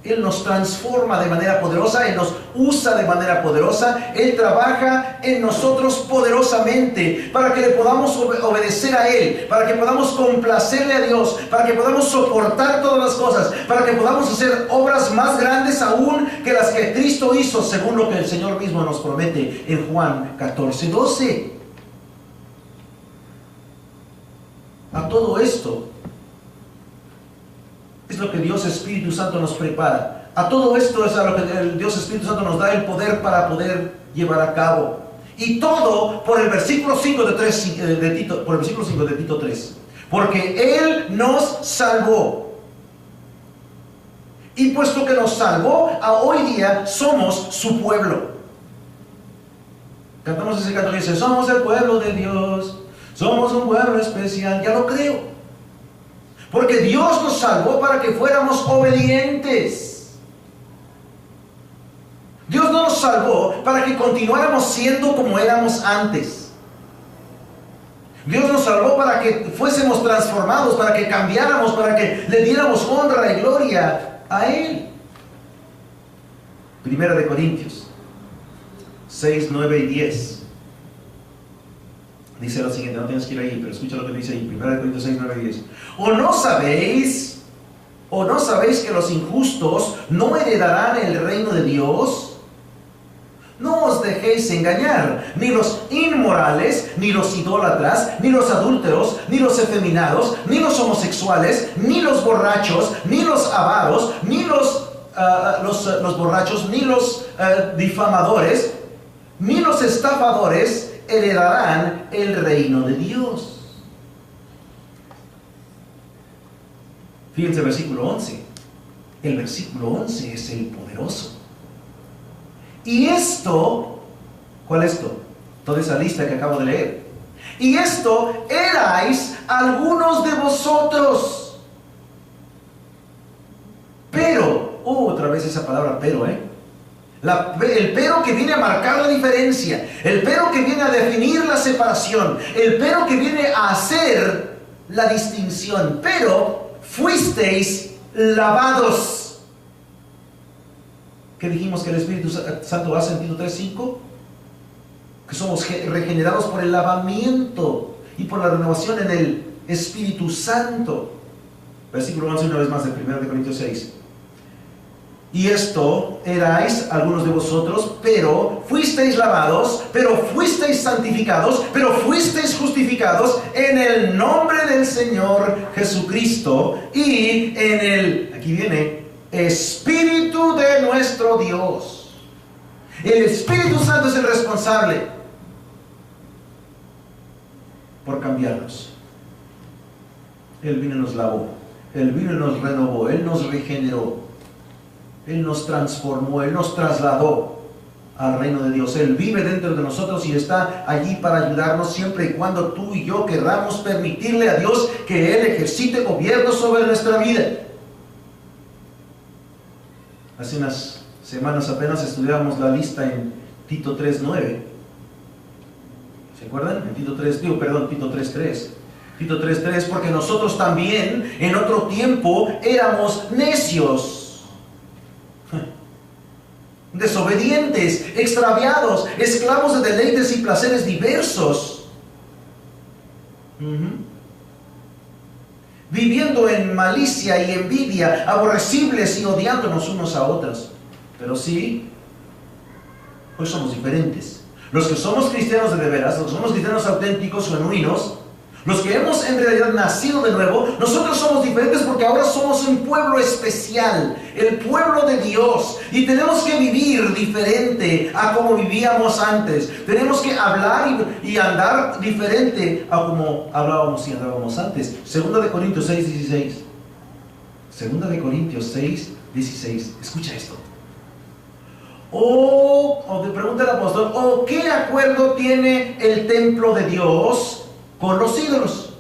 Él nos transforma de manera poderosa, Él nos usa de manera poderosa, Él trabaja en nosotros poderosamente para que le podamos obedecer a Él, para que podamos complacerle a Dios, para que podamos soportar todas las cosas, para que podamos hacer obras más grandes aún que las que Cristo hizo, según lo que el Señor mismo nos promete en Juan 14:12. A todo esto es lo que Dios Espíritu Santo nos prepara. A todo esto es a lo que el Dios Espíritu Santo nos da el poder para poder llevar a cabo. Y todo por el versículo 5 de Tito 3. Porque Él nos salvó. Y puesto que nos salvó, a hoy día somos su pueblo. Cantamos ese canto que dice, somos el pueblo de Dios, somos un pueblo especial. Ya lo creo. Porque Dios nos salvó para que fuéramos obedientes. Dios no nos salvó para que continuáramos siendo como éramos antes. Dios nos salvó para que fuésemos transformados, para que cambiáramos, para que le diéramos honra y gloria a Él. Primera de Corintios 6, 9 y 10. Dice lo siguiente, no tienes que ir ahí, pero escucha lo que dice ahí, 1 Corintios 6, 9 y 10. ¿O no sabéis que los injustos no heredarán el reino de Dios? No os dejéis engañar, ni los inmorales, ni los idólatras, ni los adúlteros, ni los efeminados, ni los homosexuales, ni los borrachos, ni los avaros, ni los borrachos, ni los difamadores, ni los estafadores heredarán el reino de Dios. Fíjense el versículo 11. El versículo 11 es el poderoso. Y esto, ¿cuál es esto? Toda esa lista que acabo de leer. Y esto erais algunos de vosotros. Pero, otra vez esa palabra pero, el pero que viene a marcar la diferencia, el pero que viene a definir la separación, el pero que viene a hacer la distinción. Pero fuisteis lavados. ¿Qué dijimos que el Espíritu Santo hace en Tito 3:5? Que somos regenerados por el lavamiento y por la renovación en el Espíritu Santo. Versículo 11 una vez más de 1 Corintios 6. Y esto erais algunos de vosotros, pero fuisteis lavados, pero fuisteis santificados, pero fuisteis justificados en el nombre del Señor Jesucristo y en el, aquí viene, Espíritu de nuestro Dios. El Espíritu Santo es el responsable por cambiarnos. Él vino y nos lavó, Él vino y nos renovó, Él nos regeneró, Él nos transformó, Él nos trasladó al reino de Dios. Él vive dentro de nosotros y está allí para ayudarnos siempre y cuando tú y yo querramos permitirle a Dios que Él ejercite gobierno sobre nuestra vida. Hace unas semanas apenas estudiábamos la lista en Tito 3:9. ¿Se acuerdan? En Tito 3:3. Tito 3:3, porque nosotros también en otro tiempo éramos necios, desobedientes, extraviados, esclavos de deleites y placeres diversos, viviendo en malicia y envidia, aborrecibles y odiándonos unos a otros. Pero sí, hoy somos diferentes. Los que somos cristianos de veras, los que somos cristianos auténticos, genuinos, los que hemos en realidad nacido de nuevo, nosotros somos diferentes porque ahora somos un pueblo especial, el pueblo de Dios, y tenemos que vivir diferente a como vivíamos antes. Tenemos que hablar y andar diferente a como hablábamos y andábamos antes. Segunda de Corintios 6:16. Segunda de Corintios 6:16. Escucha esto. O te pregunta el apóstol, ¿qué acuerdo tiene el templo de Dios con los ídolos?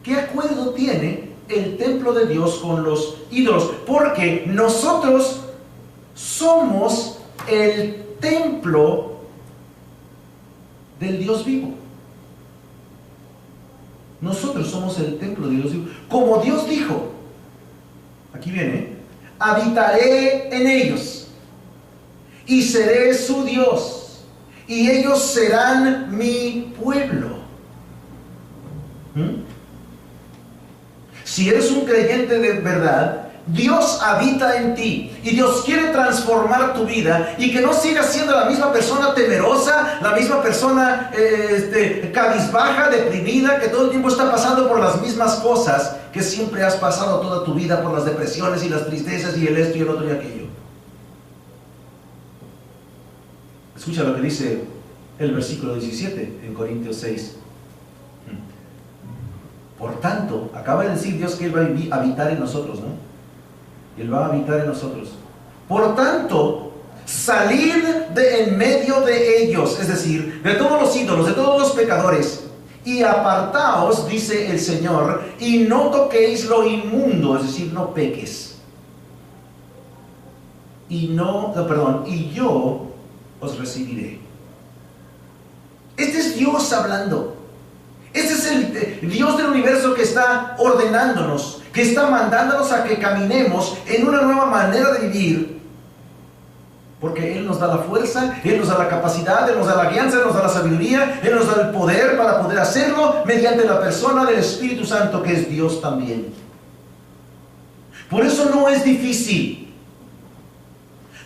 ¿Qué acuerdo tiene el templo de Dios con los ídolos? Porque nosotros somos el templo del Dios vivo. Nosotros somos el templo de Dios vivo. Como Dios dijo, aquí viene, habitaré en ellos y seré su Dios, y ellos serán mi pueblo. Si eres un creyente de verdad, Dios habita en ti y Dios quiere transformar tu vida y que no sigas siendo la misma persona temerosa, la misma persona cabizbaja, deprimida, que todo el tiempo está pasando por las mismas cosas que siempre has pasado toda tu vida, por las depresiones y las tristezas y el esto y el otro y aquello. Escucha lo que dice el versículo 17 en Corintios 6. Por tanto, acaba de decir Dios que Él va a habitar en nosotros, ¿no? Él va a habitar en nosotros. Por tanto, salid de en medio de ellos, es decir, de todos los ídolos, de todos los pecadores, y apartaos, dice el Señor, y no toquéis lo inmundo, es decir, no peques. Y yo os recibiré. Este es Dios hablando. Este es el Dios del universo que está ordenándonos, que está mandándonos a que caminemos en una nueva manera de vivir. Porque Él nos da la fuerza, Él nos da la capacidad, Él nos da la guianza, Él nos da la sabiduría, Él nos da el poder para poder hacerlo mediante la persona del Espíritu Santo, que es Dios también. Por eso no es difícil.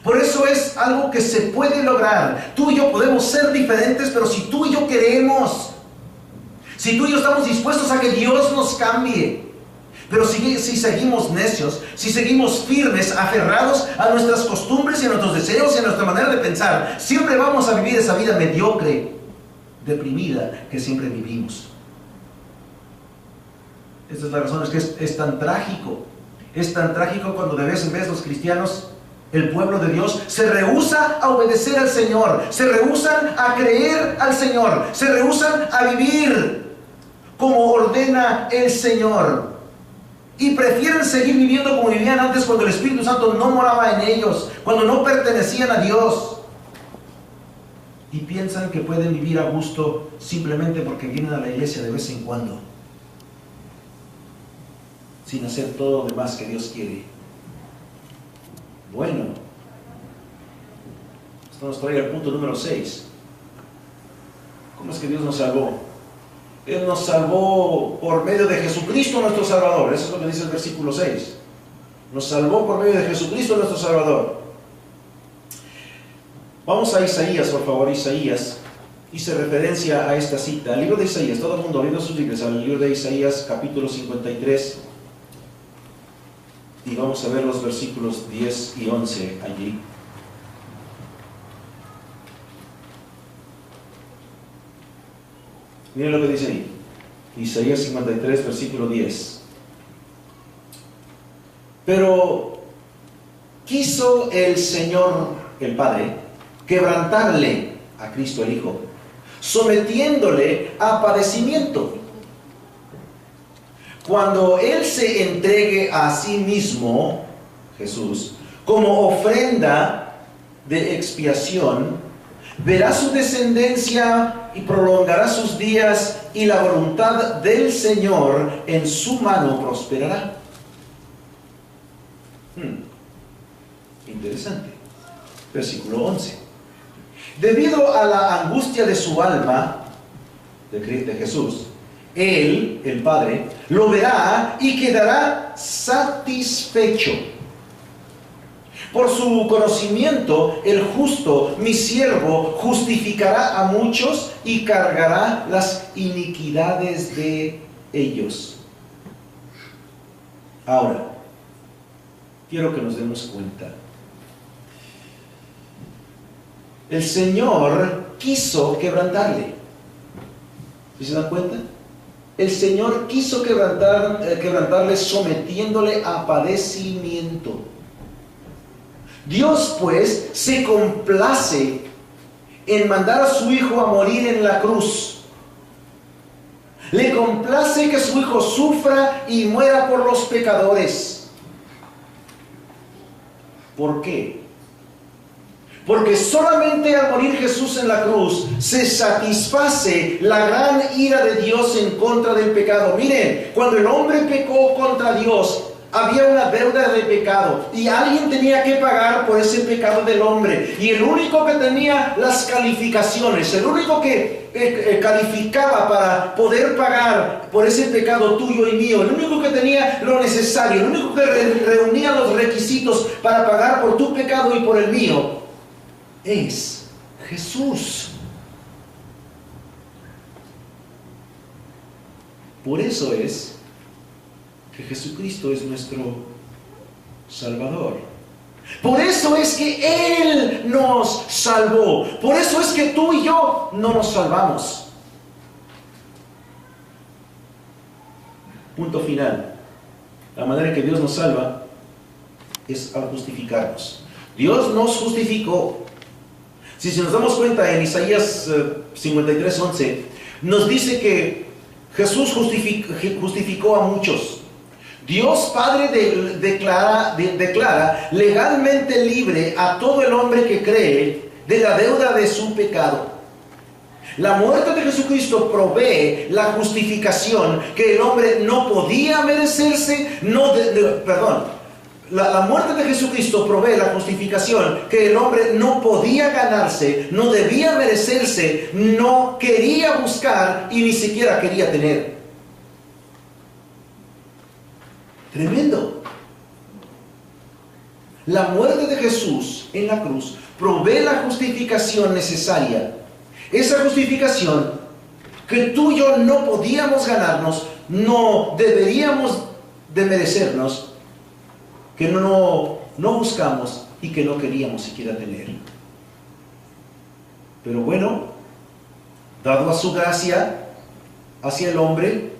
Por eso es algo que se puede lograr. Tú y yo podemos ser diferentes, pero si tú y yo queremos, si tú y yo estamos dispuestos a que Dios nos cambie. Pero si seguimos necios, si seguimos firmes, aferrados a nuestras costumbres y a nuestros deseos y a nuestra manera de pensar, siempre vamos a vivir esa vida mediocre, deprimida que siempre vivimos. Esta es la razón, es que es tan trágico. Es tan trágico cuando de vez en vez los cristianos, el pueblo de Dios, se rehúsa a obedecer al Señor, se rehúsan a creer al Señor, se rehúsan a vivir como ordena el Señor. Y prefieren seguir viviendo como vivían antes, cuando el Espíritu Santo no moraba en ellos, cuando no pertenecían a Dios. Y piensan que pueden vivir a gusto simplemente porque vienen a la iglesia de vez en cuando, sin hacer todo lo demás que Dios quiere. Bueno, esto nos trae al punto número 6. ¿Cómo es que Dios nos salvó? Él nos salvó por medio de Jesucristo nuestro Salvador. Eso es lo que dice el versículo 6. Nos salvó por medio de Jesucristo nuestro Salvador. Vamos a Isaías, por favor. Isaías hice referencia a esta cita. El libro de Isaías, todo el mundo abriendo sus libros al libro de Isaías, capítulo 53. Y vamos a ver los versículos 10 y 11 allí. Miren lo que dice ahí. Isaías 53, versículo 10. Pero quiso el Señor, el Padre, quebrantarle a Cristo el Hijo, sometiéndole a padecimiento. Cuando Él se entregue a sí mismo, Jesús, como ofrenda de expiación, verá su descendencia y prolongará sus días, y la voluntad del Señor en su mano prosperará. Interesante. Versículo 11. Debido a la angustia de su alma, de Jesús, Él, el Padre, lo verá y quedará satisfecho. Por su conocimiento, el justo, mi siervo, justificará a muchos y cargará las iniquidades de ellos. Ahora, quiero que nos demos cuenta. El Señor quiso quebrantarle. ¿Sí se dan cuenta? El Señor quiso quebrantarle sometiéndole a padecimiento. Dios, pues, se complace en mandar a su Hijo a morir en la cruz. Le complace que su Hijo sufra y muera por los pecadores. ¿Por qué? Porque solamente al morir Jesús en la cruz se satisface la gran ira de Dios en contra del pecado. Miren, cuando el hombre pecó contra Dios, había una deuda de pecado y alguien tenía que pagar por ese pecado del hombre, y el único que tenía las calificaciones, el único que calificaba para poder pagar por ese pecado tuyo y mío, el único que tenía lo necesario, el único que reunía los requisitos para pagar por tu pecado y por el mío, es Jesús. Por eso es que Jesucristo es nuestro Salvador. Por eso es que Él nos salvó. Por eso es que tú y yo no nos salvamos. Punto final. La manera en que Dios nos salva es al justificarnos. Dios nos justificó Si nos damos cuenta en Isaías 53:11, nos dice que Jesús justificó a muchos. Dios Padre declara legalmente libre a todo el hombre que cree de la deuda de su pecado. La muerte de Jesucristo provee la justificación que el hombre no podía merecerse, La muerte de Jesucristo provee la justificación que el hombre no podía ganarse, no debía merecerse, no quería buscar y ni siquiera quería tener. Tremendo. La muerte de Jesús en la cruz provee la justificación necesaria. Esa justificación que tú y yo no podíamos ganarnos, no deberíamos de merecernos, que no buscamos y que no queríamos siquiera tener. Pero bueno, dado a su gracia hacia el hombre,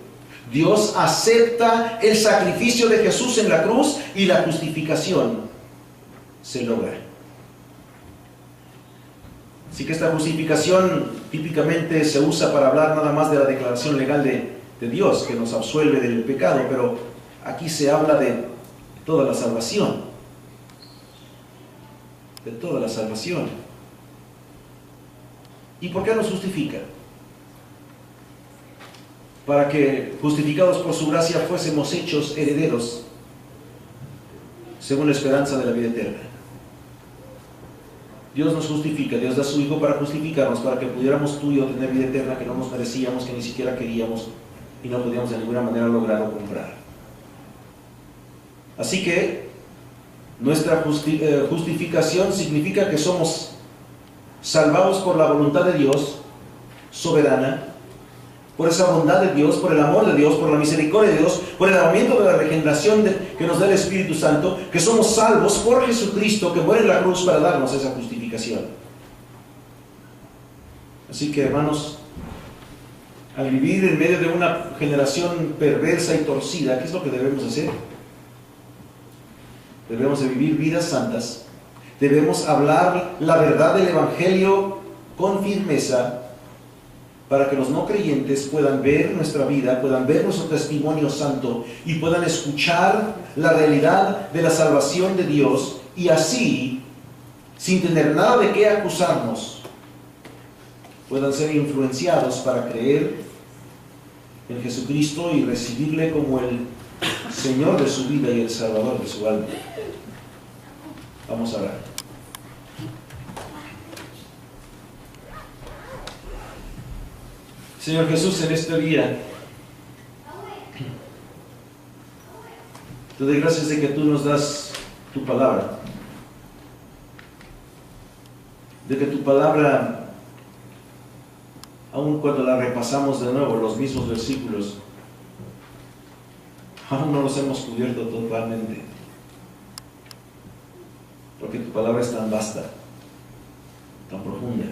Dios acepta el sacrificio de Jesús en la cruz y la justificación se logra. Así que esta justificación típicamente se usa para hablar nada más de la declaración legal de Dios que nos absuelve del pecado, pero aquí se habla de toda la salvación. De toda la salvación. ¿Y por qué nos justifica? Para que, justificados por su gracia, fuésemos hechos herederos según la esperanza de la vida eterna. Dios nos justifica, Dios da a su Hijo para justificarnos, para que pudiéramos tú y yo tener vida eterna que no nos merecíamos, que ni siquiera queríamos y no podíamos de ninguna manera lograr o comprar. Así que nuestra justificación significa que somos salvados por la voluntad de Dios soberana, por esa bondad de Dios, por el amor de Dios, por la misericordia de Dios, por el lavamiento de la regeneración que nos da el Espíritu Santo, que somos salvos por Jesucristo que muere en la cruz para darnos esa justificación. Así que, hermanos, al vivir en medio de una generación perversa y torcida, ¿qué es lo que debemos hacer? Debemos de vivir vidas santas, debemos hablar la verdad del Evangelio con firmeza para que los no creyentes puedan ver nuestra vida, puedan ver nuestro testimonio santo y puedan escuchar la realidad de la salvación de Dios y así, sin tener nada de qué acusarnos, puedan ser influenciados para creer en Jesucristo y recibirle como el Señor de su vida y el Salvador de su alma. Vamos a orar. Señor Jesús, en este día te doy gracias de que tú nos das tu palabra, de que tu palabra, aun cuando la repasamos de nuevo, los mismos versículos, aún no los hemos cubierto totalmente, porque tu palabra es tan vasta, tan profunda,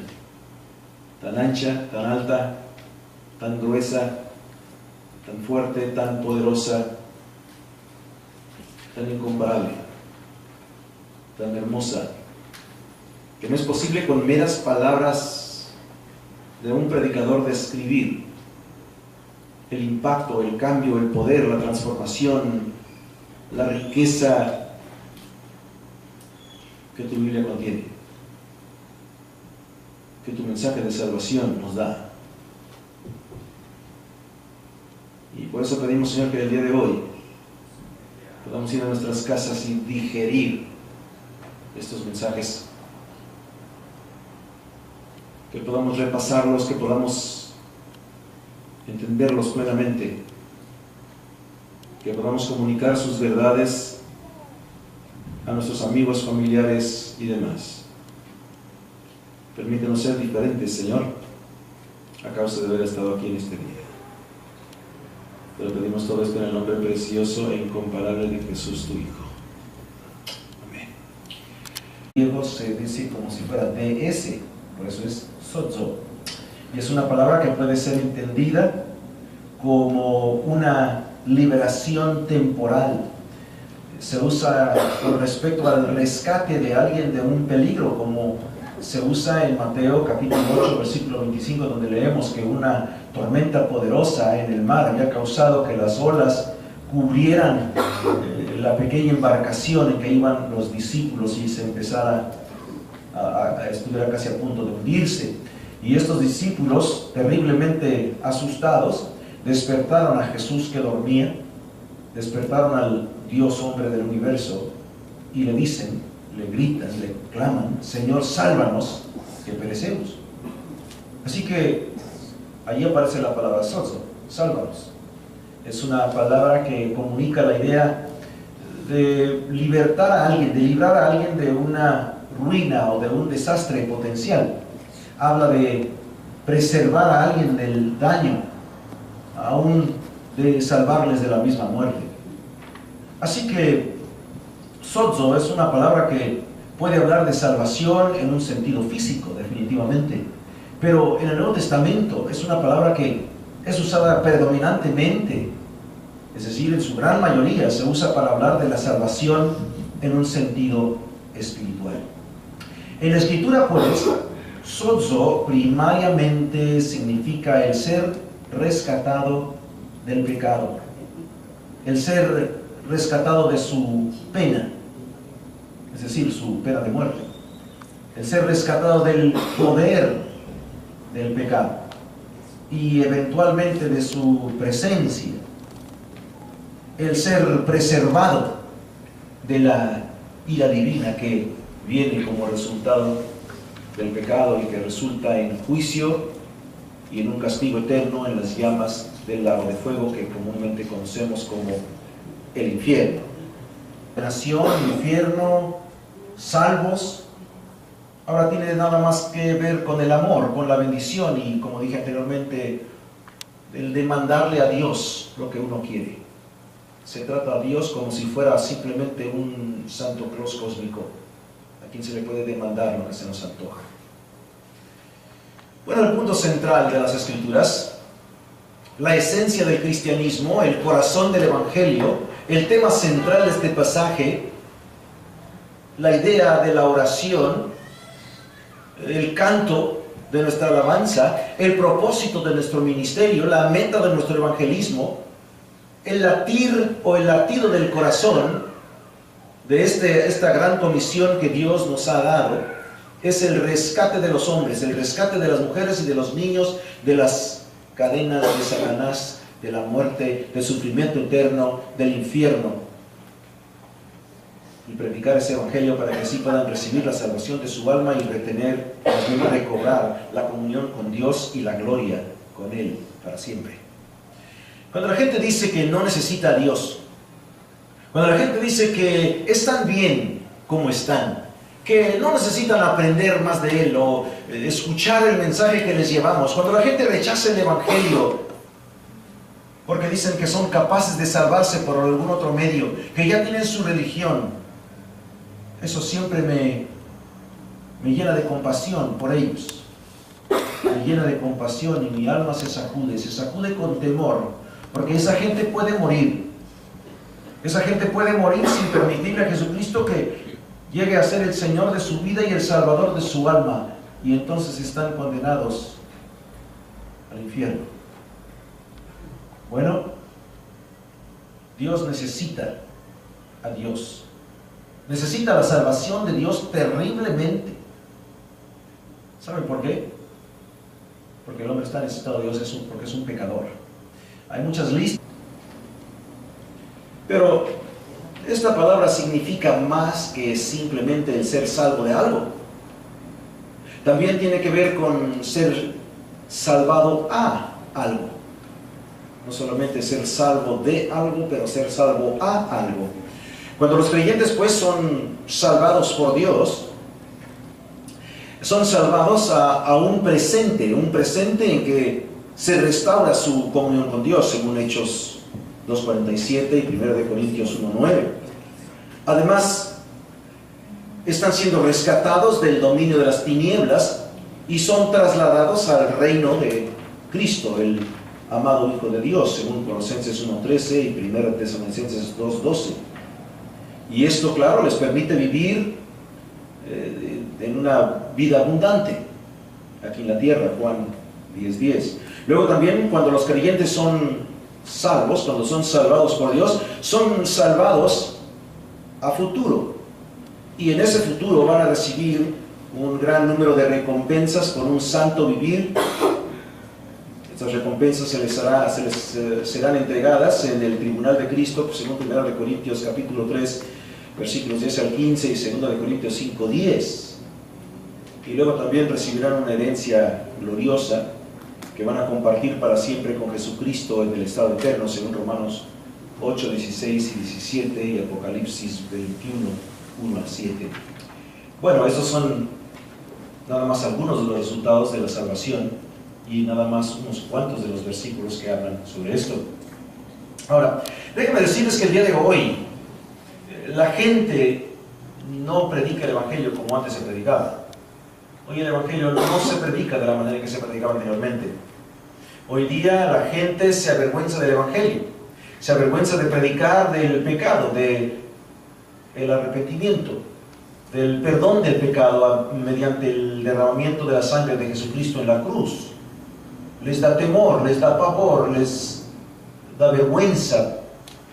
tan ancha, tan alta, tan gruesa, tan fuerte, tan poderosa, tan incomparable, tan hermosa, que no es posible con meras palabras de un predicador describir el impacto, el cambio, el poder, la transformación, la riqueza que tu Biblia contiene, que tu mensaje de salvación nos da. Y por eso pedimos, Señor, que el día de hoy podamos ir a nuestras casas y digerir estos mensajes, que podamos repasarlos, que podamos entenderlos plenamente, que podamos comunicar sus verdades a nuestros amigos, familiares y demás. Permítenos ser diferentes, Señor, a causa de haber estado aquí en este día. Pero pedimos todo esto en el nombre precioso e incomparable de Jesús, tu Hijo. Amén. Griego se dice como si fuera DS, por eso es sozo. Y es una palabra que puede ser entendida como una liberación temporal. Se usa con respecto al rescate de alguien de un peligro, como se usa en Mateo capítulo 8, versículo 25, donde leemos que una tormenta poderosa en el mar había causado que las olas cubrieran la pequeña embarcación en que iban los discípulos y se empezara estuviera casi a punto de hundirse. Y estos discípulos, terriblemente asustados, despertaron a Jesús que dormía, despertaron al Dios hombre del universo y le dicen, le gritan, le claman: Señor, sálvanos, que perecemos. Así que allí aparece la palabra sozo, sálvanos. Es una palabra que comunica la idea de libertar a alguien, de librar a alguien de una ruina o de un desastre potencial. Habla de preservar a alguien del daño, aún de salvarles de la misma muerte. Así que sozo es una palabra que puede hablar de salvación en un sentido físico, definitivamente, pero en el Nuevo Testamento es una palabra que es usada predominantemente, es decir, en su gran mayoría se usa para hablar de la salvación en un sentido espiritual. En la Escritura, pues, sozo primariamente significa el ser rescatado del pecado, el ser rescatado de su pena, es decir, su pena de muerte, el ser rescatado del poder del pecado y eventualmente de su presencia, el ser preservado de la ira divina que viene como resultado del pecado y que resulta en juicio y en un castigo eterno en las llamas del lago de fuego que comúnmente conocemos como el infierno. Nación, infierno, salvos, ahora tiene nada más que ver con el amor, con la bendición y, como dije anteriormente, el demandarle a Dios lo que uno quiere. Se trata a Dios como si fuera simplemente un Santo Claus cósmico, a quien se le puede demandar lo que se nos antoja. Bueno, el punto central de las Escrituras, la esencia del cristianismo, el corazón del Evangelio, el tema central de este pasaje, la idea de la oración, el canto de nuestra alabanza, el propósito de nuestro ministerio, la meta de nuestro evangelismo, el latir o el latido del corazón de esta gran comisión que Dios nos ha dado, es el rescate de los hombres, el rescate de las mujeres y de los niños de las cadenas de Satanás, de la muerte, del sufrimiento eterno, del infierno, y predicar ese evangelio para que así puedan recibir la salvación de su alma y retener, también recobrar la comunión con Dios y la gloria con Él para siempre. Cuando la gente dice que no necesita a Dios, cuando la gente dice que están bien como están, que no necesitan aprender más de Él o escuchar el mensaje que les llevamos, cuando la gente rechaza el evangelio porque dicen que son capaces de salvarse por algún otro medio, que ya tienen su religión, eso siempre me llena de compasión por ellos. Me llena de compasión y mi alma se sacude con temor, porque esa gente puede morir. Esa gente puede morir sin permitirle a Jesucristo que llegue a ser el Señor de su vida y el Salvador de su alma, y entonces están condenados al infierno. Bueno, Dios necesita a Dios. Necesita la salvación de Dios terriblemente. ¿Saben por qué? Porque el hombre está necesitado de Dios, porque es un pecador. Hay muchas listas. Pero esta palabra significa más que simplemente el ser salvo de algo. También tiene que ver con ser salvado a algo. No solamente ser salvo de algo, pero ser salvo a algo. Cuando los creyentes pues son salvados por Dios, son salvados a un presente en que se restaura su comunión con Dios, según Hechos 2:47 y 1 Corintios 1:9. Además, están siendo rescatados del dominio de las tinieblas y son trasladados al reino de Cristo, el amado Hijo de Dios, según Colosenses 1:13 y 1 Tesalonicenses 2:12. Y esto, claro, les permite vivir en una vida abundante aquí en la tierra, Juan 10:10. Luego también cuando los creyentes son salvos, cuando son salvados por Dios, son salvados a futuro. Y en ese futuro van a recibir un gran número de recompensas por un santo vivir. Estas recompensas se les serán entregadas en el tribunal de Cristo, según 1 de Corintios capítulo 3, versículos 10 al 15 y 2 de Corintios 5:10. Y luego también recibirán una herencia gloriosa que van a compartir para siempre con Jesucristo en el estado eterno, según Romanos 8, 16 y 17 y Apocalipsis 21, 1 al 7. Bueno, estos son nada más algunos de los resultados de la salvación y nada más unos cuantos de los versículos que hablan sobre esto. Ahora, déjenme decirles que el día de hoy la gente no predica el Evangelio como antes se predicaba. Hoy el Evangelio no se predica de la manera en que se predicaba anteriormente. Hoy día la gente se avergüenza del Evangelio, se avergüenza de predicar del pecado, del arrepentimiento, del perdón del pecado mediante el derramamiento de la sangre de Jesucristo en la cruz. Les da temor, les da pavor, les da vergüenza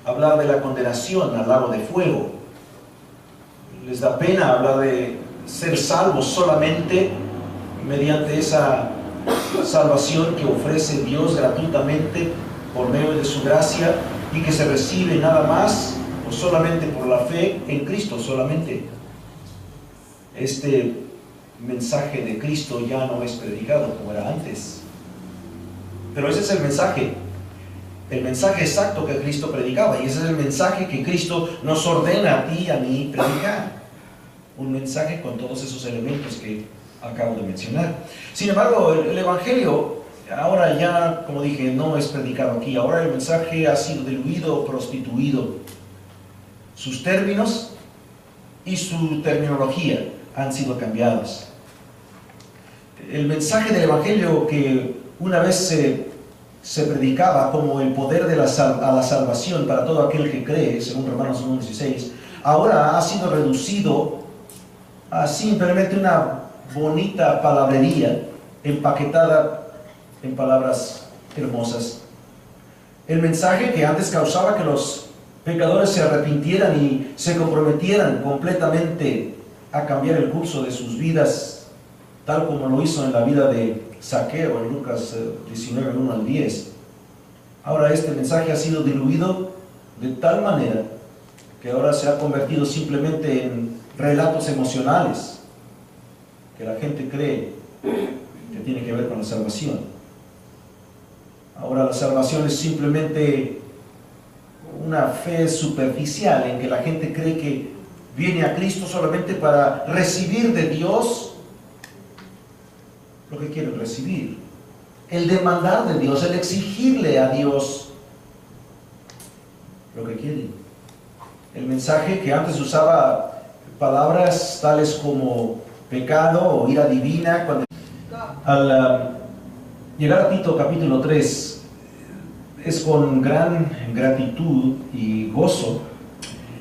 hablar de la condenación al lago de fuego. Les da pena hablar de ser salvos solamente mediante esa salvación que ofrece Dios gratuitamente por medio de su gracia y que se recibe nada más o solamente por la fe en Cristo solamente. Este mensaje de Cristo ya no es predicado como era antes, pero ese es el mensaje exacto que Cristo predicaba, y ese es el mensaje que Cristo nos ordena a ti y a mí predicar. Un mensaje con todos esos elementos que acabo de mencionar. Sin embargo, el Evangelio ahora ya, como dije, no es predicado aquí. Ahora el mensaje ha sido diluido, prostituido. Sus términos y su terminología han sido cambiados. El mensaje del Evangelio que una vez se predicaba como el poder de a la salvación para todo aquel que cree, según Romanos 1:16, ahora ha sido reducido a simplemente una bonita palabrería empaquetada en palabras hermosas. El mensaje que antes causaba que los pecadores se arrepintieran y se comprometieran completamente a cambiar el curso de sus vidas, tal como lo hizo en la vida de Zaqueo en Lucas 19, 1 al 10. Ahora este mensaje ha sido diluido de tal manera que ahora se ha convertido simplemente en relatos emocionales que la gente cree que tiene que ver con la salvación. Ahora la salvación es simplemente una fe superficial en que la gente cree que viene a Cristo solamente para recibir de Dios lo que quieren recibir, el demandar de Dios, el exigirle a Dios lo que quieren. El mensaje que antes usaba palabras tales como pecado o ira divina. Al llegar a Tito capítulo 3, es con gran gratitud y gozo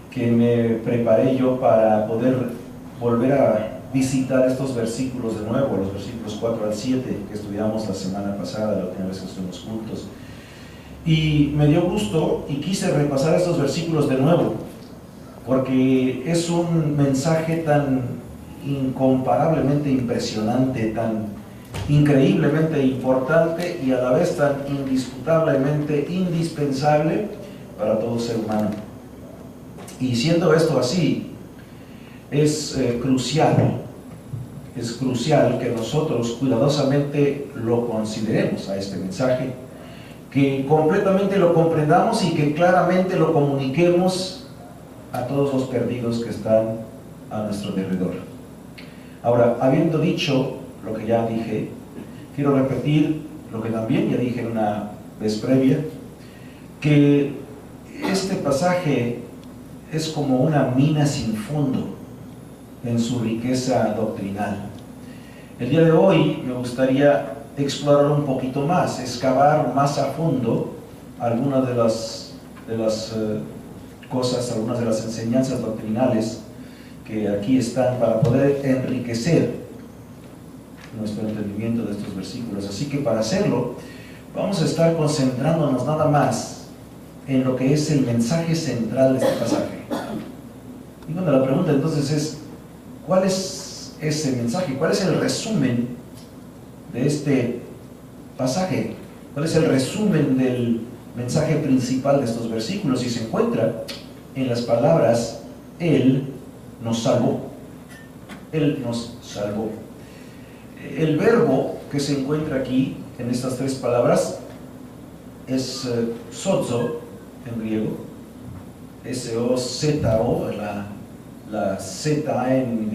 que me preparé yo para poder volver a visitar estos versículos de nuevo, los versículos 4 al 7 que estudiamos la semana pasada, la última vez que estuvimos juntos. Y me dio gusto y quise repasar estos versículos de nuevo, porque es un mensaje tan incomparablemente impresionante, tan increíblemente importante y a la vez tan indisputablemente indispensable para todo ser humano. Y siendo esto así, es crucial que nosotros cuidadosamente lo consideremos a este mensaje, que completamente lo comprendamos y que claramente lo comuniquemos a todos los perdidos que están a nuestro alrededor. Ahora, habiendo dicho lo que ya dije, quiero repetir lo que también ya dije en una vez previa, que este pasaje es como una mina sin fondo en su riqueza doctrinal. El día de hoy me gustaría explorar un poquito más, excavar más a fondo algunas de las cosas, algunas de las enseñanzas doctrinales que aquí están para poder enriquecer nuestro entendimiento de estos versículos. Así que para hacerlo, vamos a estar concentrándonos nada más en lo que es el mensaje central de este pasaje. Y bueno, la pregunta entonces es, ¿cuál es ese mensaje? ¿Cuál es el resumen de este pasaje? ¿Cuál es el resumen del mensaje principal de estos versículos? Y se encuentra en las palabras, Él nos salvó. Él nos salvó. El verbo que se encuentra aquí, en estas tres palabras, es sozo en griego, S-O-Z-O, la Z en griego.